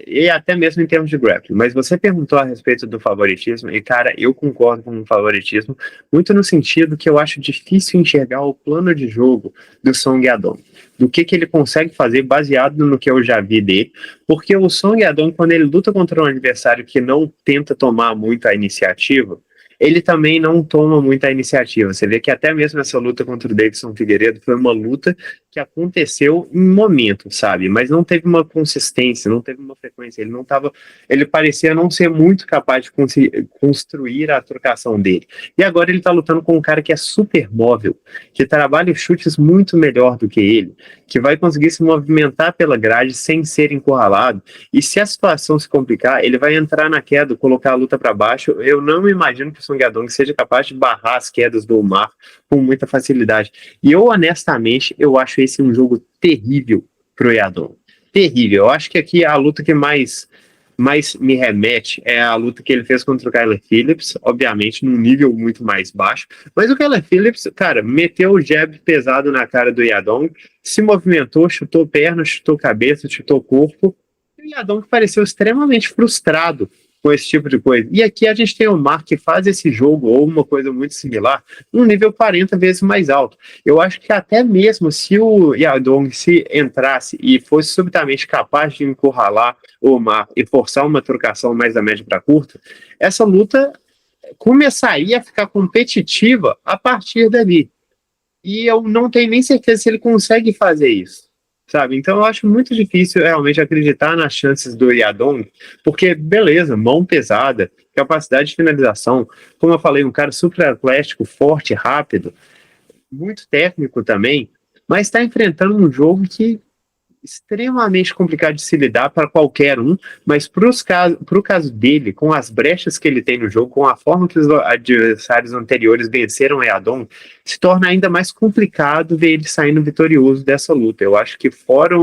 E até mesmo em termos de grappling. Mas você perguntou a respeito do favoritismo, e cara, eu concordo com o favoritismo, muito no sentido que eu acho difícil enxergar o plano de jogo do Song Yadong, do que ele consegue fazer baseado no que eu já vi dele, porque o Song Yadong, quando ele luta contra um adversário que não tenta tomar muito a iniciativa, ele também não toma muita iniciativa. Você vê que até mesmo essa luta contra o Davidson Figueiredo foi uma luta que aconteceu em momento, sabe? Mas não teve uma consistência, não teve uma frequência. Ele parecia não ser muito capaz de construir a trocação dele. E agora ele tá lutando com um cara que é super móvel, que trabalha chutes muito melhor do que ele, que vai conseguir se movimentar pela grade sem ser encurralado. E se a situação se complicar, ele vai entrar na queda, colocar a luta para baixo. Eu não imagino que o Song Yadong seja capaz de barrar as quedas do Umar com muita facilidade. E eu, honestamente, eu acho esse um jogo terrível pro Yadong. Terrível. Eu acho que aqui a luta que mais me remete é a luta que ele fez contra o Kyler Phillips, obviamente num nível muito mais baixo, mas o Kyler Phillips, cara, meteu o jab pesado na cara do Yadong, se movimentou, chutou perna, chutou cabeça, chutou corpo, e o Yadong pareceu extremamente frustrado com esse tipo de coisa. E aqui a gente tem o Umar que faz esse jogo, ou uma coisa muito similar, num nível 40 vezes mais alto. Eu acho que até mesmo se o Yadong se entrasse e fosse subitamente capaz de encurralar o Umar e forçar uma trocação mais da média para curta, essa luta começaria a ficar competitiva a partir dali. E eu não tenho nem certeza se ele consegue fazer isso, sabe? Então eu acho muito difícil realmente acreditar nas chances do Yadong, porque, beleza, mão pesada, capacidade de finalização, como eu falei, um cara super atlético, forte, rápido, muito técnico também, mas está enfrentando um jogo que extremamente complicado de se lidar para qualquer um, mas para o caso dele, com as brechas que ele tem no jogo, com a forma que os adversários anteriores venceram o Eadon, se torna ainda mais complicado ver ele saindo vitorioso dessa luta. Eu acho que fora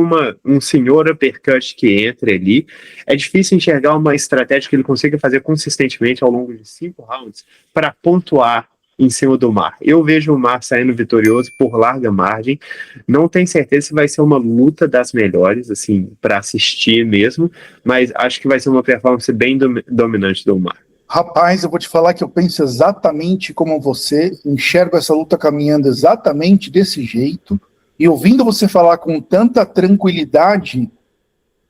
um senhor uppercut que entre ali, é difícil enxergar uma estratégia que ele consiga fazer consistentemente ao longo de 5 rounds para pontuar em cima do Umar. Eu vejo o Umar saindo vitorioso por larga margem. Não tenho certeza se vai ser uma luta das melhores, assim, para assistir mesmo, mas acho que vai ser uma performance bem dominante do Umar. Rapaz, eu vou te falar que eu penso exatamente como você, enxergo essa luta caminhando exatamente desse jeito, e ouvindo você falar com tanta tranquilidade,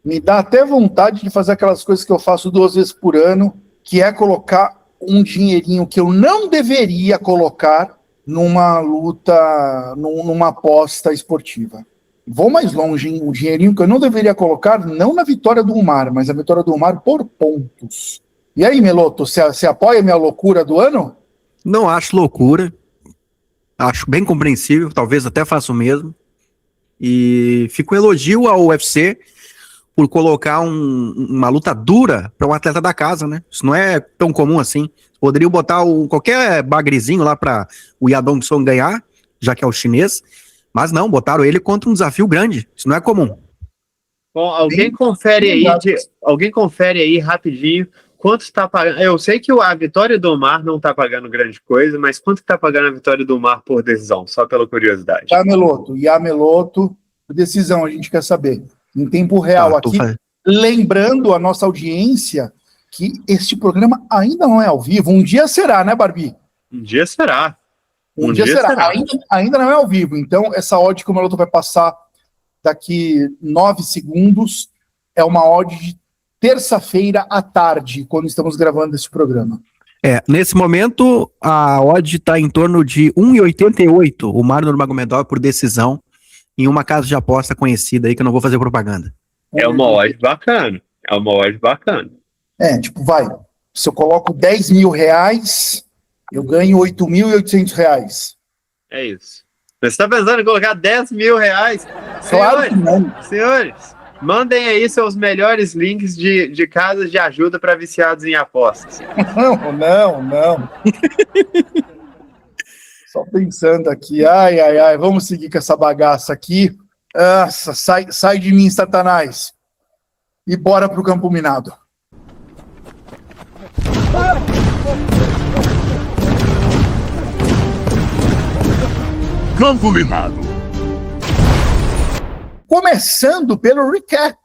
me dá até vontade de fazer aquelas coisas que eu faço 2 vezes por ano, que é colocar um dinheirinho que eu não deveria colocar numa luta, numa aposta esportiva. Vou mais longe, hein? O dinheirinho que eu não deveria colocar, não na vitória do Umar, mas a vitória do Umar por pontos. E aí, Meloto, você apoia a minha loucura do ano? Não acho loucura. Acho bem compreensível, talvez até faça o mesmo. E fico um elogio ao UFC por colocar uma luta dura para um atleta da casa, né? Isso não é tão comum assim. Poderiam botar qualquer bagrezinho lá para o Yadong Song ganhar, já que é o chinês, mas não, botaram ele contra um desafio grande. Isso não é comum. Bom, alguém confere aí rapidinho quanto está pagando. Eu sei que a vitória do Umar não está pagando grande coisa, mas quanto está pagando a vitória do Umar por decisão? Só pela curiosidade. Meloto, decisão, a gente quer saber. Em tempo real aqui, lembrando a nossa audiência que este programa ainda não é ao vivo. Um dia será, né, Barbie? Um dia será. Um dia será. Ainda não é ao vivo. Então, essa odd que o Meloto vai passar daqui 9 segundos é uma odd de terça-feira à tarde, quando estamos gravando esse programa. Nesse momento, a odd está em torno de 1,88. O Umar Nurmagomedov por decisão em uma casa de aposta conhecida aí, que eu não vou fazer propaganda. É uma odd bacana. Se eu coloco 10 mil reais, eu ganho 8.800 reais. É isso. Você está pensando em colocar 10 mil reais? Claro que não. Senhores, mandem aí seus melhores links de casas de ajuda para viciados em apostas. Não. Só pensando aqui, ai, vamos seguir com essa bagaça aqui. Nossa, sai de mim, Satanás. E bora pro campo minado. Campo minado. Começando pelo recap.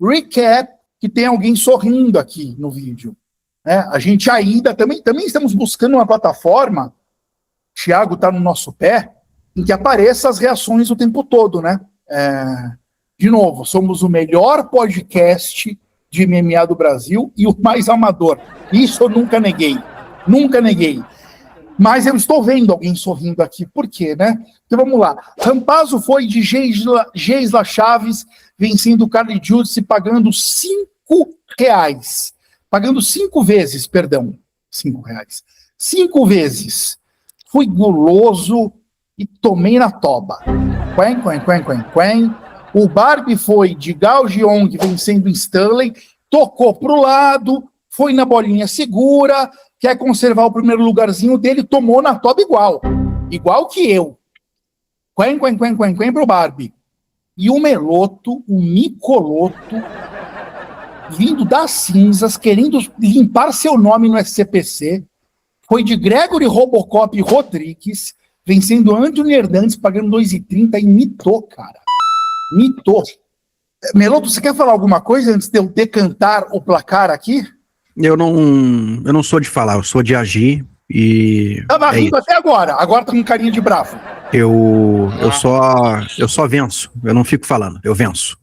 Recap, que tem alguém sorrindo aqui no vídeo. A gente ainda, também estamos buscando uma plataforma, Thiago está no nosso pé, em que apareça as reações o tempo todo, né? De novo, somos o melhor podcast de MMA do Brasil e o mais amador. Isso eu nunca neguei. Mas eu estou vendo alguém sorrindo aqui. Por quê, né? Então vamos lá. Rampazzo foi de Geisla Chaves, vencendo o Carly Judice, pagando R$5. Pagando 5 vezes, perdão. R$5. 5 vezes. Fui guloso e tomei na toba. Quen. O Barbie foi de Gao Jiong vencendo Stanley, tocou pro lado, foi na bolinha segura, quer conservar o primeiro lugarzinho dele, tomou na toba igual que eu. Quen pro Barbie. E o Meloto, o Micoloto, vindo das cinzas, querendo limpar seu nome no SCPC, foi de Gregory Robocop Rodrigues, vencendo Anthony Hernandes, pagando 2,30 e mitou, cara. Mitou. Meloto, você quer falar alguma coisa antes de eu decantar o placar aqui? Eu não sou de falar, eu sou de agir e... Tava rindo até agora tá com carinha de bravo. Eu só venço, eu não fico falando, eu venço.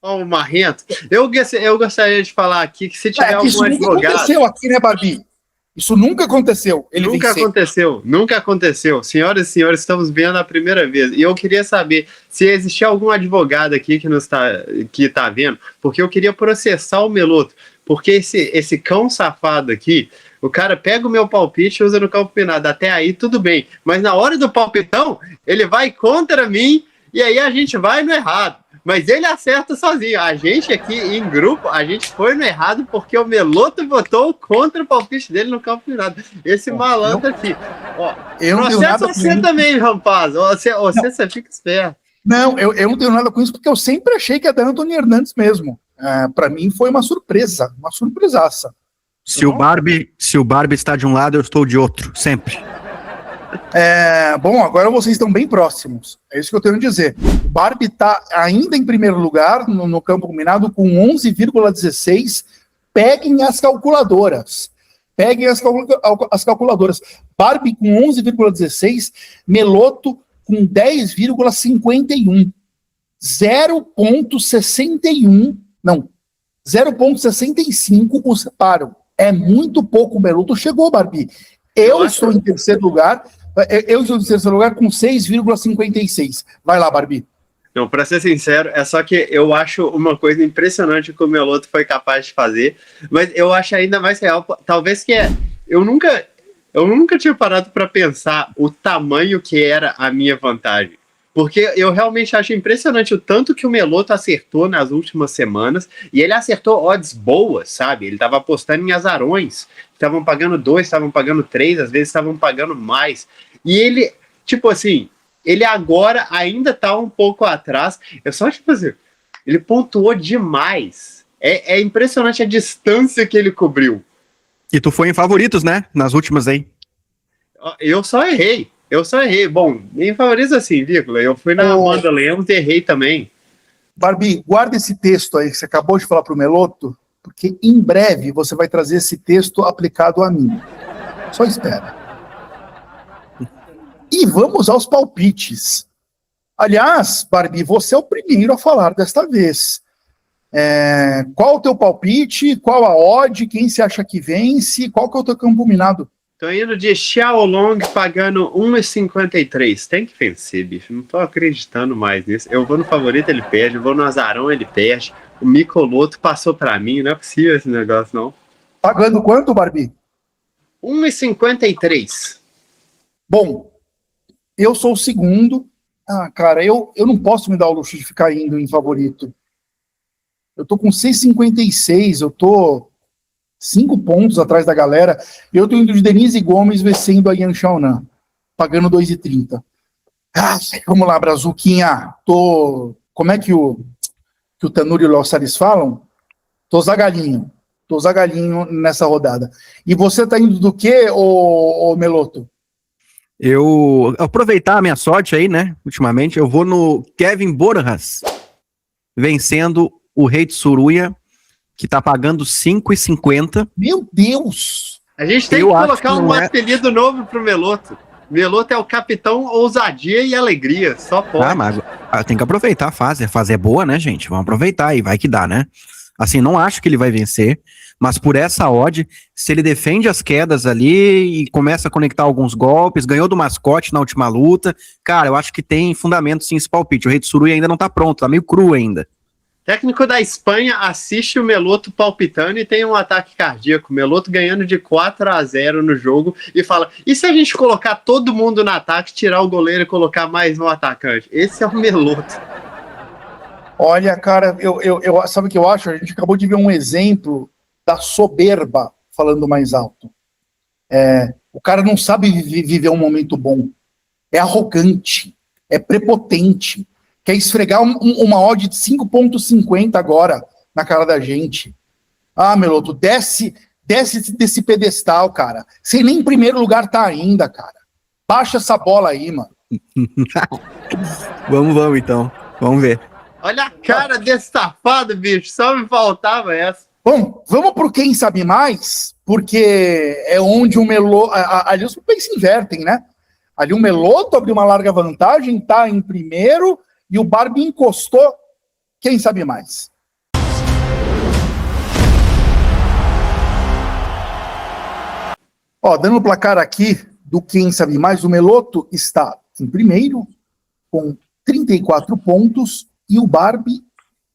Ô, Marrento, eu gostaria de falar aqui que se tiver algum isso advogado... nunca aconteceu aqui, né, Barbie? Isso nunca aconteceu. Nunca aconteceu. Senhoras e senhores, estamos vendo a primeira vez. E eu queria saber se existia algum advogado aqui que tá vendo, porque eu queria processar o Meloto. Porque esse cão safado aqui, o cara pega o meu palpite e usa no campo minado. Até aí, tudo bem. Mas na hora do palpitão, ele vai contra mim E aí a gente vai no errado. Mas ele acerta sozinho. A gente aqui em grupo, a gente foi no errado porque o Meloto votou contra o palpite dele no campo minado. Esse malandro aqui. Ó, eu não tenho nada você com também, rapaz. Você fica esperto. Não, eu não tenho nada com isso, porque eu sempre achei que ia dar Antônio Hernandes mesmo. Para mim foi uma surpresa, uma surpresaça. Se o Barbie está de um lado, eu estou de outro, sempre. Bom, agora vocês estão bem próximos. É isso que eu tenho a dizer. O Barbie está ainda em primeiro lugar no campo combinado com 11,16. Peguem as calculadoras. Peguem as calculadoras. Barbie com 11,16. Meloto com 10,51. 0,61. Não. 0,65 o separam. É muito pouco. O Meloto chegou, Barbie. Eu estou em terceiro lugar. Eu estou em terceiro lugar com 6,56. Vai lá, Barbie. Não, para ser sincero, é só que eu acho uma coisa impressionante que o Meloto foi capaz de fazer, mas eu acho ainda mais real, talvez que eu nunca tinha parado para pensar o tamanho que era a minha vantagem. Porque eu realmente acho impressionante o tanto que o Meloto acertou nas últimas semanas, e ele acertou odds boas, sabe? Ele estava apostando em azarões, estavam pagando 2, estavam pagando 3, às vezes estavam pagando mais. E ele, tipo assim, ele agora ainda tá um pouco atrás, é só tipo assim, ele pontuou demais. É impressionante a distância que ele cobriu. E tu foi em favoritos, né? Nas últimas aí. Eu só errei. Bom, em favoritos assim, vírgula. Eu fui na Amanda Lemos e errei também. Barbie, guarda esse texto aí que você acabou de falar pro Meloto, porque em breve você vai trazer esse texto aplicado a mim. Só espera. E vamos aos palpites. Aliás, Barbie, você é o primeiro a falar desta vez. Qual o teu palpite? Qual a odd? Quem você acha que vence? Qual que é o teu campo minado? Tô indo de Xiaolong pagando 1,53. Tem que vencer, bicho. Não tô acreditando mais nisso. Eu vou no favorito, ele perde. Eu vou no azarão, ele perde. O Micoloto passou pra mim. Não é possível esse negócio, não. Pagando quanto, Barbie? 1,53. Bom, eu sou o segundo. Cara, eu não posso me dar o luxo de ficar indo em favorito. Eu tô com 6,56. Eu tô 5 pontos atrás da galera. Eu tô indo de Denise Gomes vencendo a Yan Xiaonan, pagando 2,30. Vamos lá, Brazuquinha. Como é que o Tanuri e o Léo Salles falam? Tô zagalinho nessa rodada. E você tá indo do quê, ô Meloto? Eu aproveitar a minha sorte aí, né? Ultimamente, eu vou no Kevin Borjas, vencendo o Rei de Suruia, que tá pagando 5,50. Meu Deus! A gente tem que colocar um apelido novo pro Meloto. Meloto é o capitão ousadia e alegria, só pode. Mas tem que aproveitar a fase. A fase é boa, né, gente? Vamos aproveitar e vai que dá, né? Assim, não acho que ele vai vencer, mas por essa odd, se ele defende as quedas ali e começa a conectar alguns golpes, ganhou do mascote na última luta, cara, eu acho que tem fundamento sim esse palpite. O Rei de Suruia ainda não tá pronto, tá meio cru ainda. Técnico da Espanha assiste o Meloto palpitando e tem um ataque cardíaco. O Meloto ganhando de 4-0 no jogo e fala, e se a gente colocar todo mundo no ataque, tirar o goleiro e colocar mais no atacante? Esse é o Meloto. Olha, cara, eu sabe o que eu acho? A gente acabou de ver um exemplo da soberba falando mais alto. O cara não sabe viver um momento bom. É arrogante, é prepotente. Quer esfregar uma odd de 5,50 agora na cara da gente. Meloto, desce desse pedestal, cara. Você nem em primeiro lugar tá ainda, cara. Baixa essa bola aí, mano. Vamos então. Vamos ver. Olha a cara desse safado, bicho. Só me faltava essa. Bom, vamos pro Quem Sabe Mais, porque é onde o Meloto... Ali os papéis se invertem, né? Ali o Meloto abriu uma larga vantagem, tá em primeiro... E o Barbie encostou. Quem sabe mais? Dando o placar aqui do Quem Sabe Mais, o Meloto está em primeiro, com 34 pontos, e o Barbie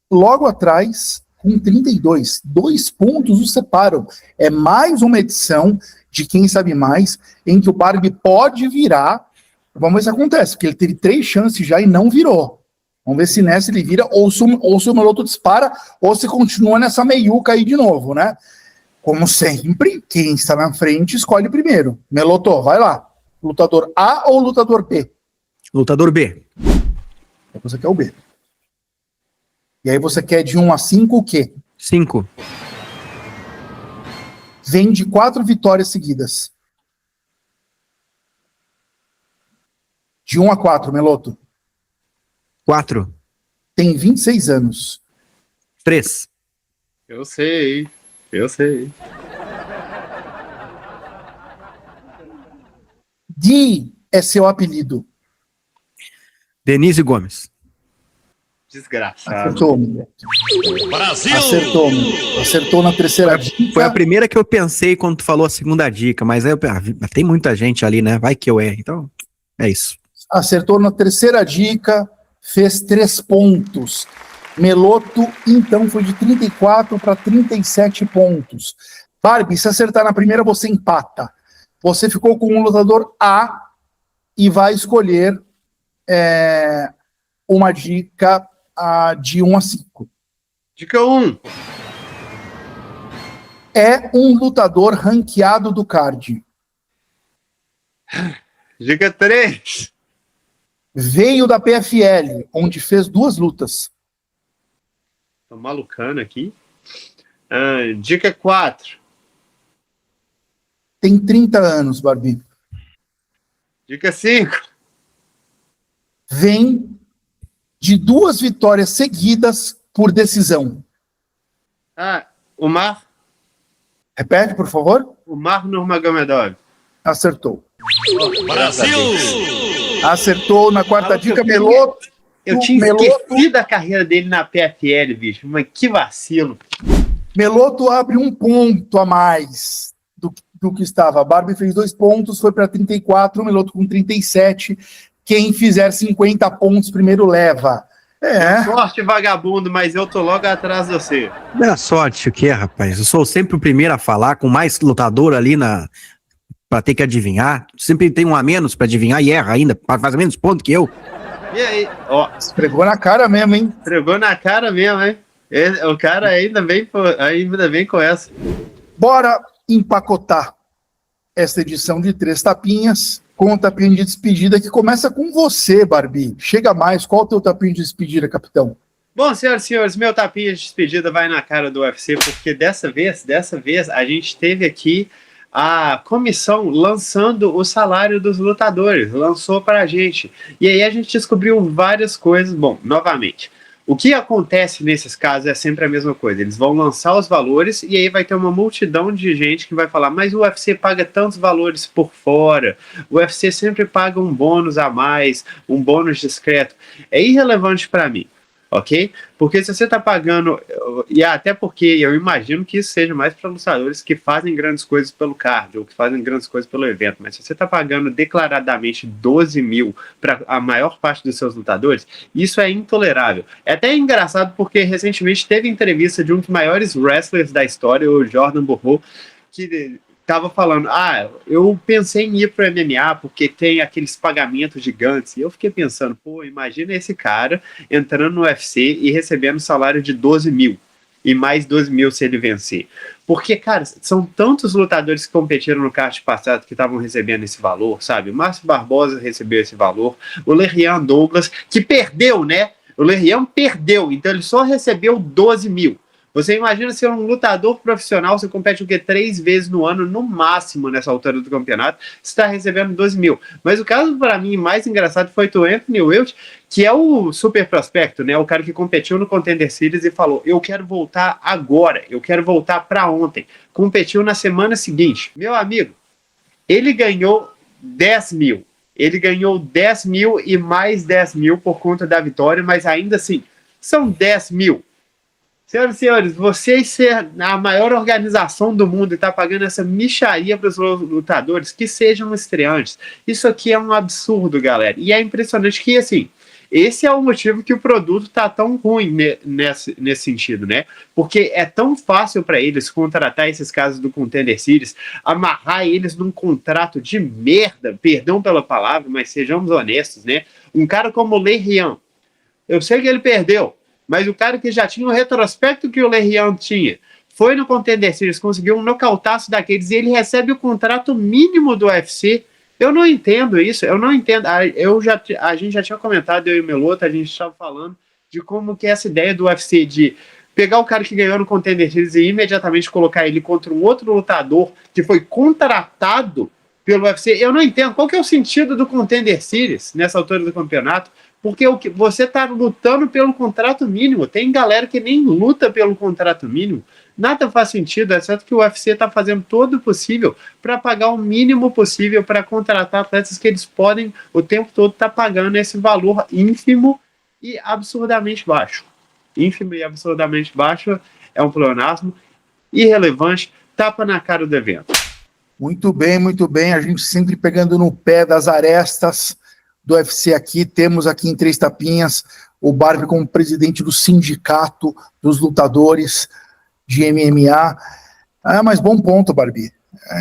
logo atrás, com 32. 2 pontos o separam. É mais uma edição de Quem Sabe Mais, em que o Barbie pode virar. Vamos ver se acontece, porque ele teve 3 chances já e não virou. Vamos ver se nessa ele vira, ou se o Meloto dispara, ou se continua nessa meiuca aí de novo, né? Como sempre, quem está na frente escolhe primeiro. Meloto, vai lá. Lutador A ou lutador B? Lutador B. Você quer o B. E aí você quer de 1 a 5 o quê? 5. Vem de 4 vitórias seguidas. De 1 a 4, Meloto. 4. Tem 26 anos. 3. Eu sei. Di é seu apelido. Denise Gomes. Desgraçado. Acertou. Brasil! Acertou na terceira dica. Foi a primeira que eu pensei quando tu falou a segunda dica, mas aí tem muita gente ali, né? Vai que eu erro. Então, é isso. Acertou na terceira dica, fez 3 pontos. Meloto, então, foi de 34 para 37 pontos. Barbie, se acertar na primeira, você empata. Você ficou com o lutador A e vai escolher uma dica de 1 a 5. Dica 1. É um lutador ranqueado do card. Dica 3. Veio da PFL, onde fez 2 lutas. Tô malucando aqui. Dica 4. Tem 30 anos, Barbie. Dica 5. Vem de 2 vitórias seguidas por decisão. Umar Repete, por favor. Nurmagomedov. Acertou. Brasil! Acertou na quarta Maluco, dica, eu Meloto. Eu tinha Meloto. esquecido a carreira dele na PFL, bicho. Mas que vacilo. Meloto abre 1 ponto a mais do que estava. A Barbie fez 2 pontos, foi para 34, Meloto com 37. Quem fizer 50 pontos primeiro leva. Sorte, vagabundo, mas eu tô logo atrás de você. Dá sorte o que é, rapaz? Eu sou sempre o primeiro a falar, com mais lutador ali pra ter que adivinhar. Sempre tem um a menos pra adivinhar e erra ainda, faz menos ponto que eu. E aí? Ó, Esfregou na cara mesmo, hein? entregou na cara mesmo, hein? O cara ainda vem com essa. Bora empacotar esta edição de 3 tapinhas com o tapinha de despedida que começa com você, Barbie. Chega mais, qual é o teu tapinha de despedida, capitão? Bom, senhoras e senhores, meu tapinha de despedida vai na cara do UFC, porque dessa vez, a gente teve aqui a comissão lançando o salário dos lutadores, lançou pra gente. E aí a gente descobriu várias coisas. Bom, novamente, o que acontece nesses casos é sempre a mesma coisa. Eles vão lançar os valores e aí vai ter uma multidão de gente que vai falar, mas o UFC paga tantos valores por fora, o UFC sempre paga um bônus a mais, um bônus discreto. É irrelevante para mim, ok? Porque se você está pagando, e até porque eu imagino que isso seja mais para lutadores que fazem grandes coisas pelo card, ou que fazem grandes coisas pelo evento, mas se você está pagando declaradamente 12 mil para a maior parte dos seus lutadores, isso é intolerável. É até engraçado porque recentemente teve entrevista de um dos maiores wrestlers da história, o Jordan Burroughs, que tava falando, eu pensei em ir pro MMA porque tem aqueles pagamentos gigantes, e eu fiquei pensando, pô, imagina esse cara entrando no UFC e recebendo salário de 12 mil, e mais 12 mil se ele vencer, porque, cara, são tantos lutadores que competiram no card passado que estavam recebendo esse valor, sabe, o Márcio Barbosa recebeu esse valor, o Lerian Douglas, que perdeu, né, o Lerian perdeu, então ele só recebeu 12 mil. Você imagina ser um lutador profissional, você compete o quê? 3 vezes no ano, no máximo, nessa altura do campeonato, você está recebendo 12 mil. Mas o caso, para mim, mais engraçado foi o Anthony Wilt, que é o super prospecto, né? O cara que competiu no Contender Series e falou, eu quero voltar agora, eu quero voltar para ontem. Competiu na semana seguinte. Meu amigo, ele ganhou 10 mil. Ele ganhou 10 mil e mais 10 mil por conta da vitória, mas ainda assim, são 10 mil. Senhoras e senhores, vocês ser a maior organização do mundo e tá pagando essa mixaria para os lutadores que sejam estreantes. Isso aqui é um absurdo, galera. E é impressionante que, assim, esse é o motivo que o produto tá tão ruim nesse sentido, né? Porque é tão fácil para eles contratar esses casos do Contender Series, amarrar eles num contrato de merda, perdão pela palavra, mas sejamos honestos, né? Um cara como o Lerian, Eu sei que ele perdeu, mas o cara que já tinha o retrospecto que o Lerian tinha, foi no Contender Series, conseguiu um nocautaço daqueles e ele recebe o contrato mínimo do UFC. Eu não entendo isso, eu não entendo. A gente já tinha comentado, eu e o Meloto, a gente estava falando de como que é essa ideia do UFC de pegar o cara que ganhou no Contender Series e imediatamente colocar ele contra um outro lutador que foi contratado pelo UFC. Eu não entendo qual que é o sentido do Contender Series nessa altura do campeonato, porque você está lutando pelo contrato mínimo. Tem galera que nem luta pelo contrato mínimo. Nada faz sentido, exceto que o UFC está fazendo todo o possível para pagar o mínimo possível para contratar atletas que eles podem o tempo todo estar pagando esse valor ínfimo e absurdamente baixo. Ínfimo e absurdamente baixo é um pleonasmo irrelevante, tapa na cara do evento. Muito bem, a gente sempre pegando no pé das arestas do UFC aqui. Temos aqui em Três Tapinhas o Barbie como presidente do sindicato dos lutadores de MMA. Mas bom ponto, Barbie.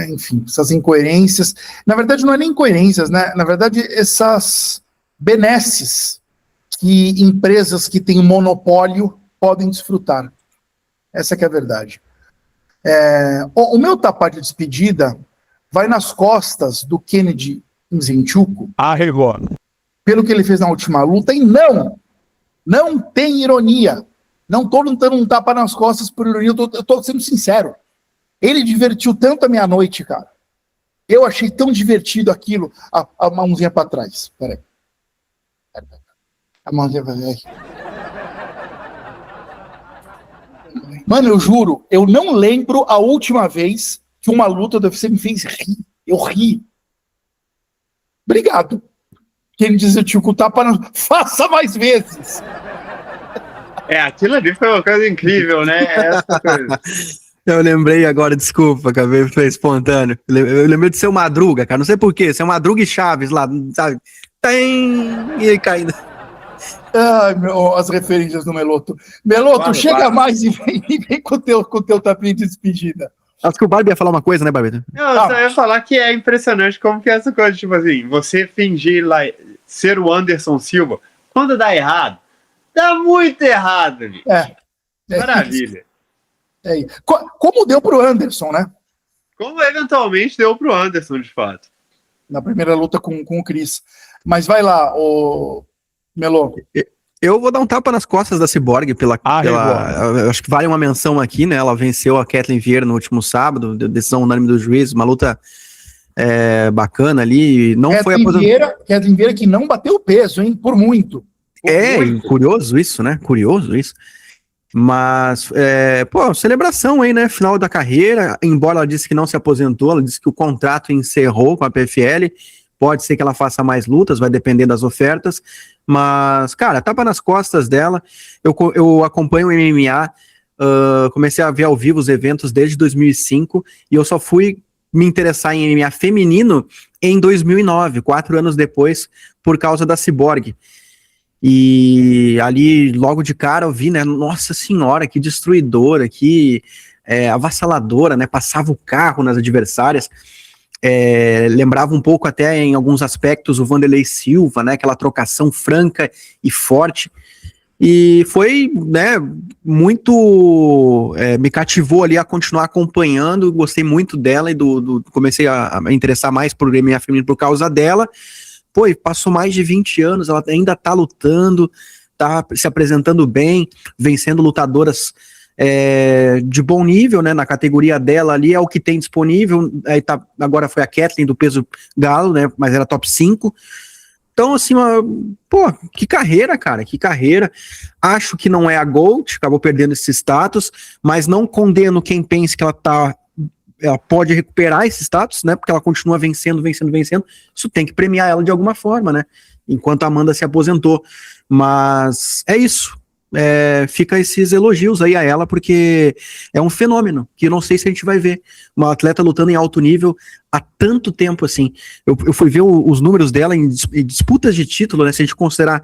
Enfim, essas incoerências. Na verdade, não é nem incoerências, né? Na verdade, essas benesses que empresas que têm monopólio podem desfrutar. Essa que é a verdade. O meu tapa de despedida vai nas costas do Kennedy Nzechukwu. Arregou. Pelo que ele fez na última luta, e não tem ironia. Não estou dando um tapa nas costas por ironia, eu tô sendo sincero. Ele divertiu tanto a minha noite, cara. Eu achei tão divertido aquilo. A mãozinha para trás. Peraí. A mãozinha para trás. Mano, eu juro, eu não lembro a última vez que uma luta do UFC me fez rir. Eu ri. Obrigado. Quem diz eu tinha que tapa na... Faça mais vezes. Aquilo ali foi uma coisa incrível, né? Essa coisa. Eu lembrei agora, desculpa, acabei foi espontâneo. Eu lembrei de Seu Madruga, cara, não sei porquê. Seu Madruga e Chaves lá, sabe? Tem! E aí caindo. Ai, as referências do Meloto. Meloto, chega mais e vem com o teu tapinha de despedida. Acho que o Barbie ia falar uma coisa, né, Barbie? Eu só ia falar que é impressionante como que é essa coisa, tipo assim, você fingir lá ser o Anderson Silva, quando dá errado, dá muito errado, amigo. Maravilha. Como deu pro Anderson, né? Como eventualmente deu pro Anderson, de fato. Na primeira luta com o Chris. Mas vai lá, o Melo. Eu vou dar um tapa nas costas da Cyborg acho que vale uma menção aqui, né? Ela venceu a Kathleen Vieira no último sábado, decisão unânime do juiz, uma luta bacana ali. Não foi Kathleen Vieira que não bateu o peso, hein? Por muito. Curioso isso, né? Curioso isso. Mas, celebração aí, né? Final da carreira, embora ela disse que não se aposentou, ela disse que o contrato encerrou com a PFL. Pode ser que ela faça mais lutas, vai depender das ofertas. Mas, cara, tapa nas costas dela. Eu acompanho o MMA, comecei a ver ao vivo os eventos desde 2005 e eu só fui me interessar em MMA feminino em 2009, 4 anos depois, por causa da Cyborg. E ali, logo de cara, eu vi, né? Nossa senhora, que destruidora, que avassaladora, né? Passava o carro nas adversárias. Lembrava um pouco até em alguns aspectos o Vanderlei Silva, né, aquela trocação franca e forte, e foi, né, muito, me cativou ali a continuar acompanhando, gostei muito dela e comecei a me interessar mais por MMA feminino por causa dela. E passou mais de 20 anos, ela ainda tá lutando, tá se apresentando bem, vencendo lutadoras de bom nível, né, na categoria dela ali, é o que tem disponível. Aí agora foi a Kathleen do peso galo, né, mas era top 5. Então, assim, que carreira, cara, que carreira. Acho que não é a GOAT, acabou perdendo esse status, mas não condeno quem pense que ela pode recuperar esse status, né, porque ela continua vencendo. Isso tem que premiar ela de alguma forma, né, enquanto a Amanda se aposentou. Mas é isso. Fica esses elogios aí a ela, porque é um fenômeno que eu não sei se a gente vai ver uma atleta lutando em alto nível há tanto tempo assim. Eu fui ver os números dela em disputas de título, né, se a gente considerar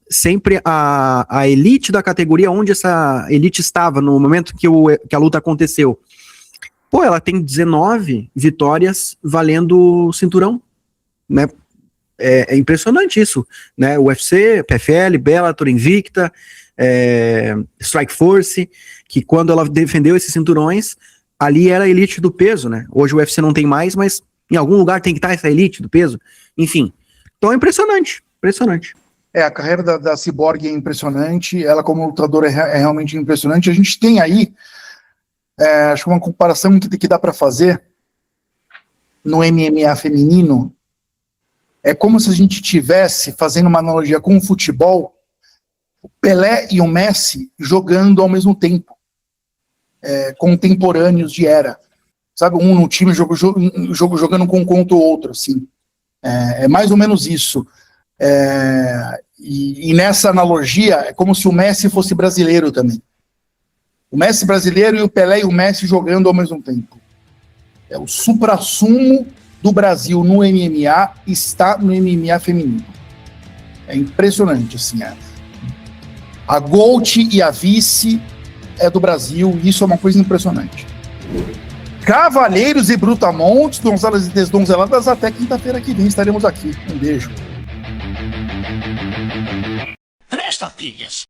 sempre a elite da categoria, onde essa elite estava no momento que a luta aconteceu. Ela tem 19 vitórias valendo o cinturão, né? É impressionante isso, né? UFC, PFL, Bellator, Invicta, Strikeforce, que quando ela defendeu esses cinturões, ali era a elite do peso, né? Hoje o UFC não tem mais, mas em algum lugar tem que estar essa elite do peso. Enfim, então é impressionante. A carreira da Cyborg é impressionante, ela como lutadora é realmente impressionante. A gente tem aí, acho que uma comparação que dá para fazer no MMA feminino, é como se a gente tivesse, fazendo uma analogia com o futebol, o Pelé e o Messi jogando ao mesmo tempo, contemporâneos de era. Sabe, um no time jogando contra o outro, assim. É mais ou menos isso. E nessa analogia, é como se o Messi fosse brasileiro também. O Messi brasileiro e o Pelé e o Messi jogando ao mesmo tempo. O suprassumo do Brasil no MMA está no MMA feminino. É impressionante, assim. A Gold e a Vice é do Brasil, e isso é uma coisa impressionante. Cavalheiros e Brutamontes, donzelas e desdonzeladas, até quinta-feira que vem estaremos aqui. Um beijo. Presta, filhas.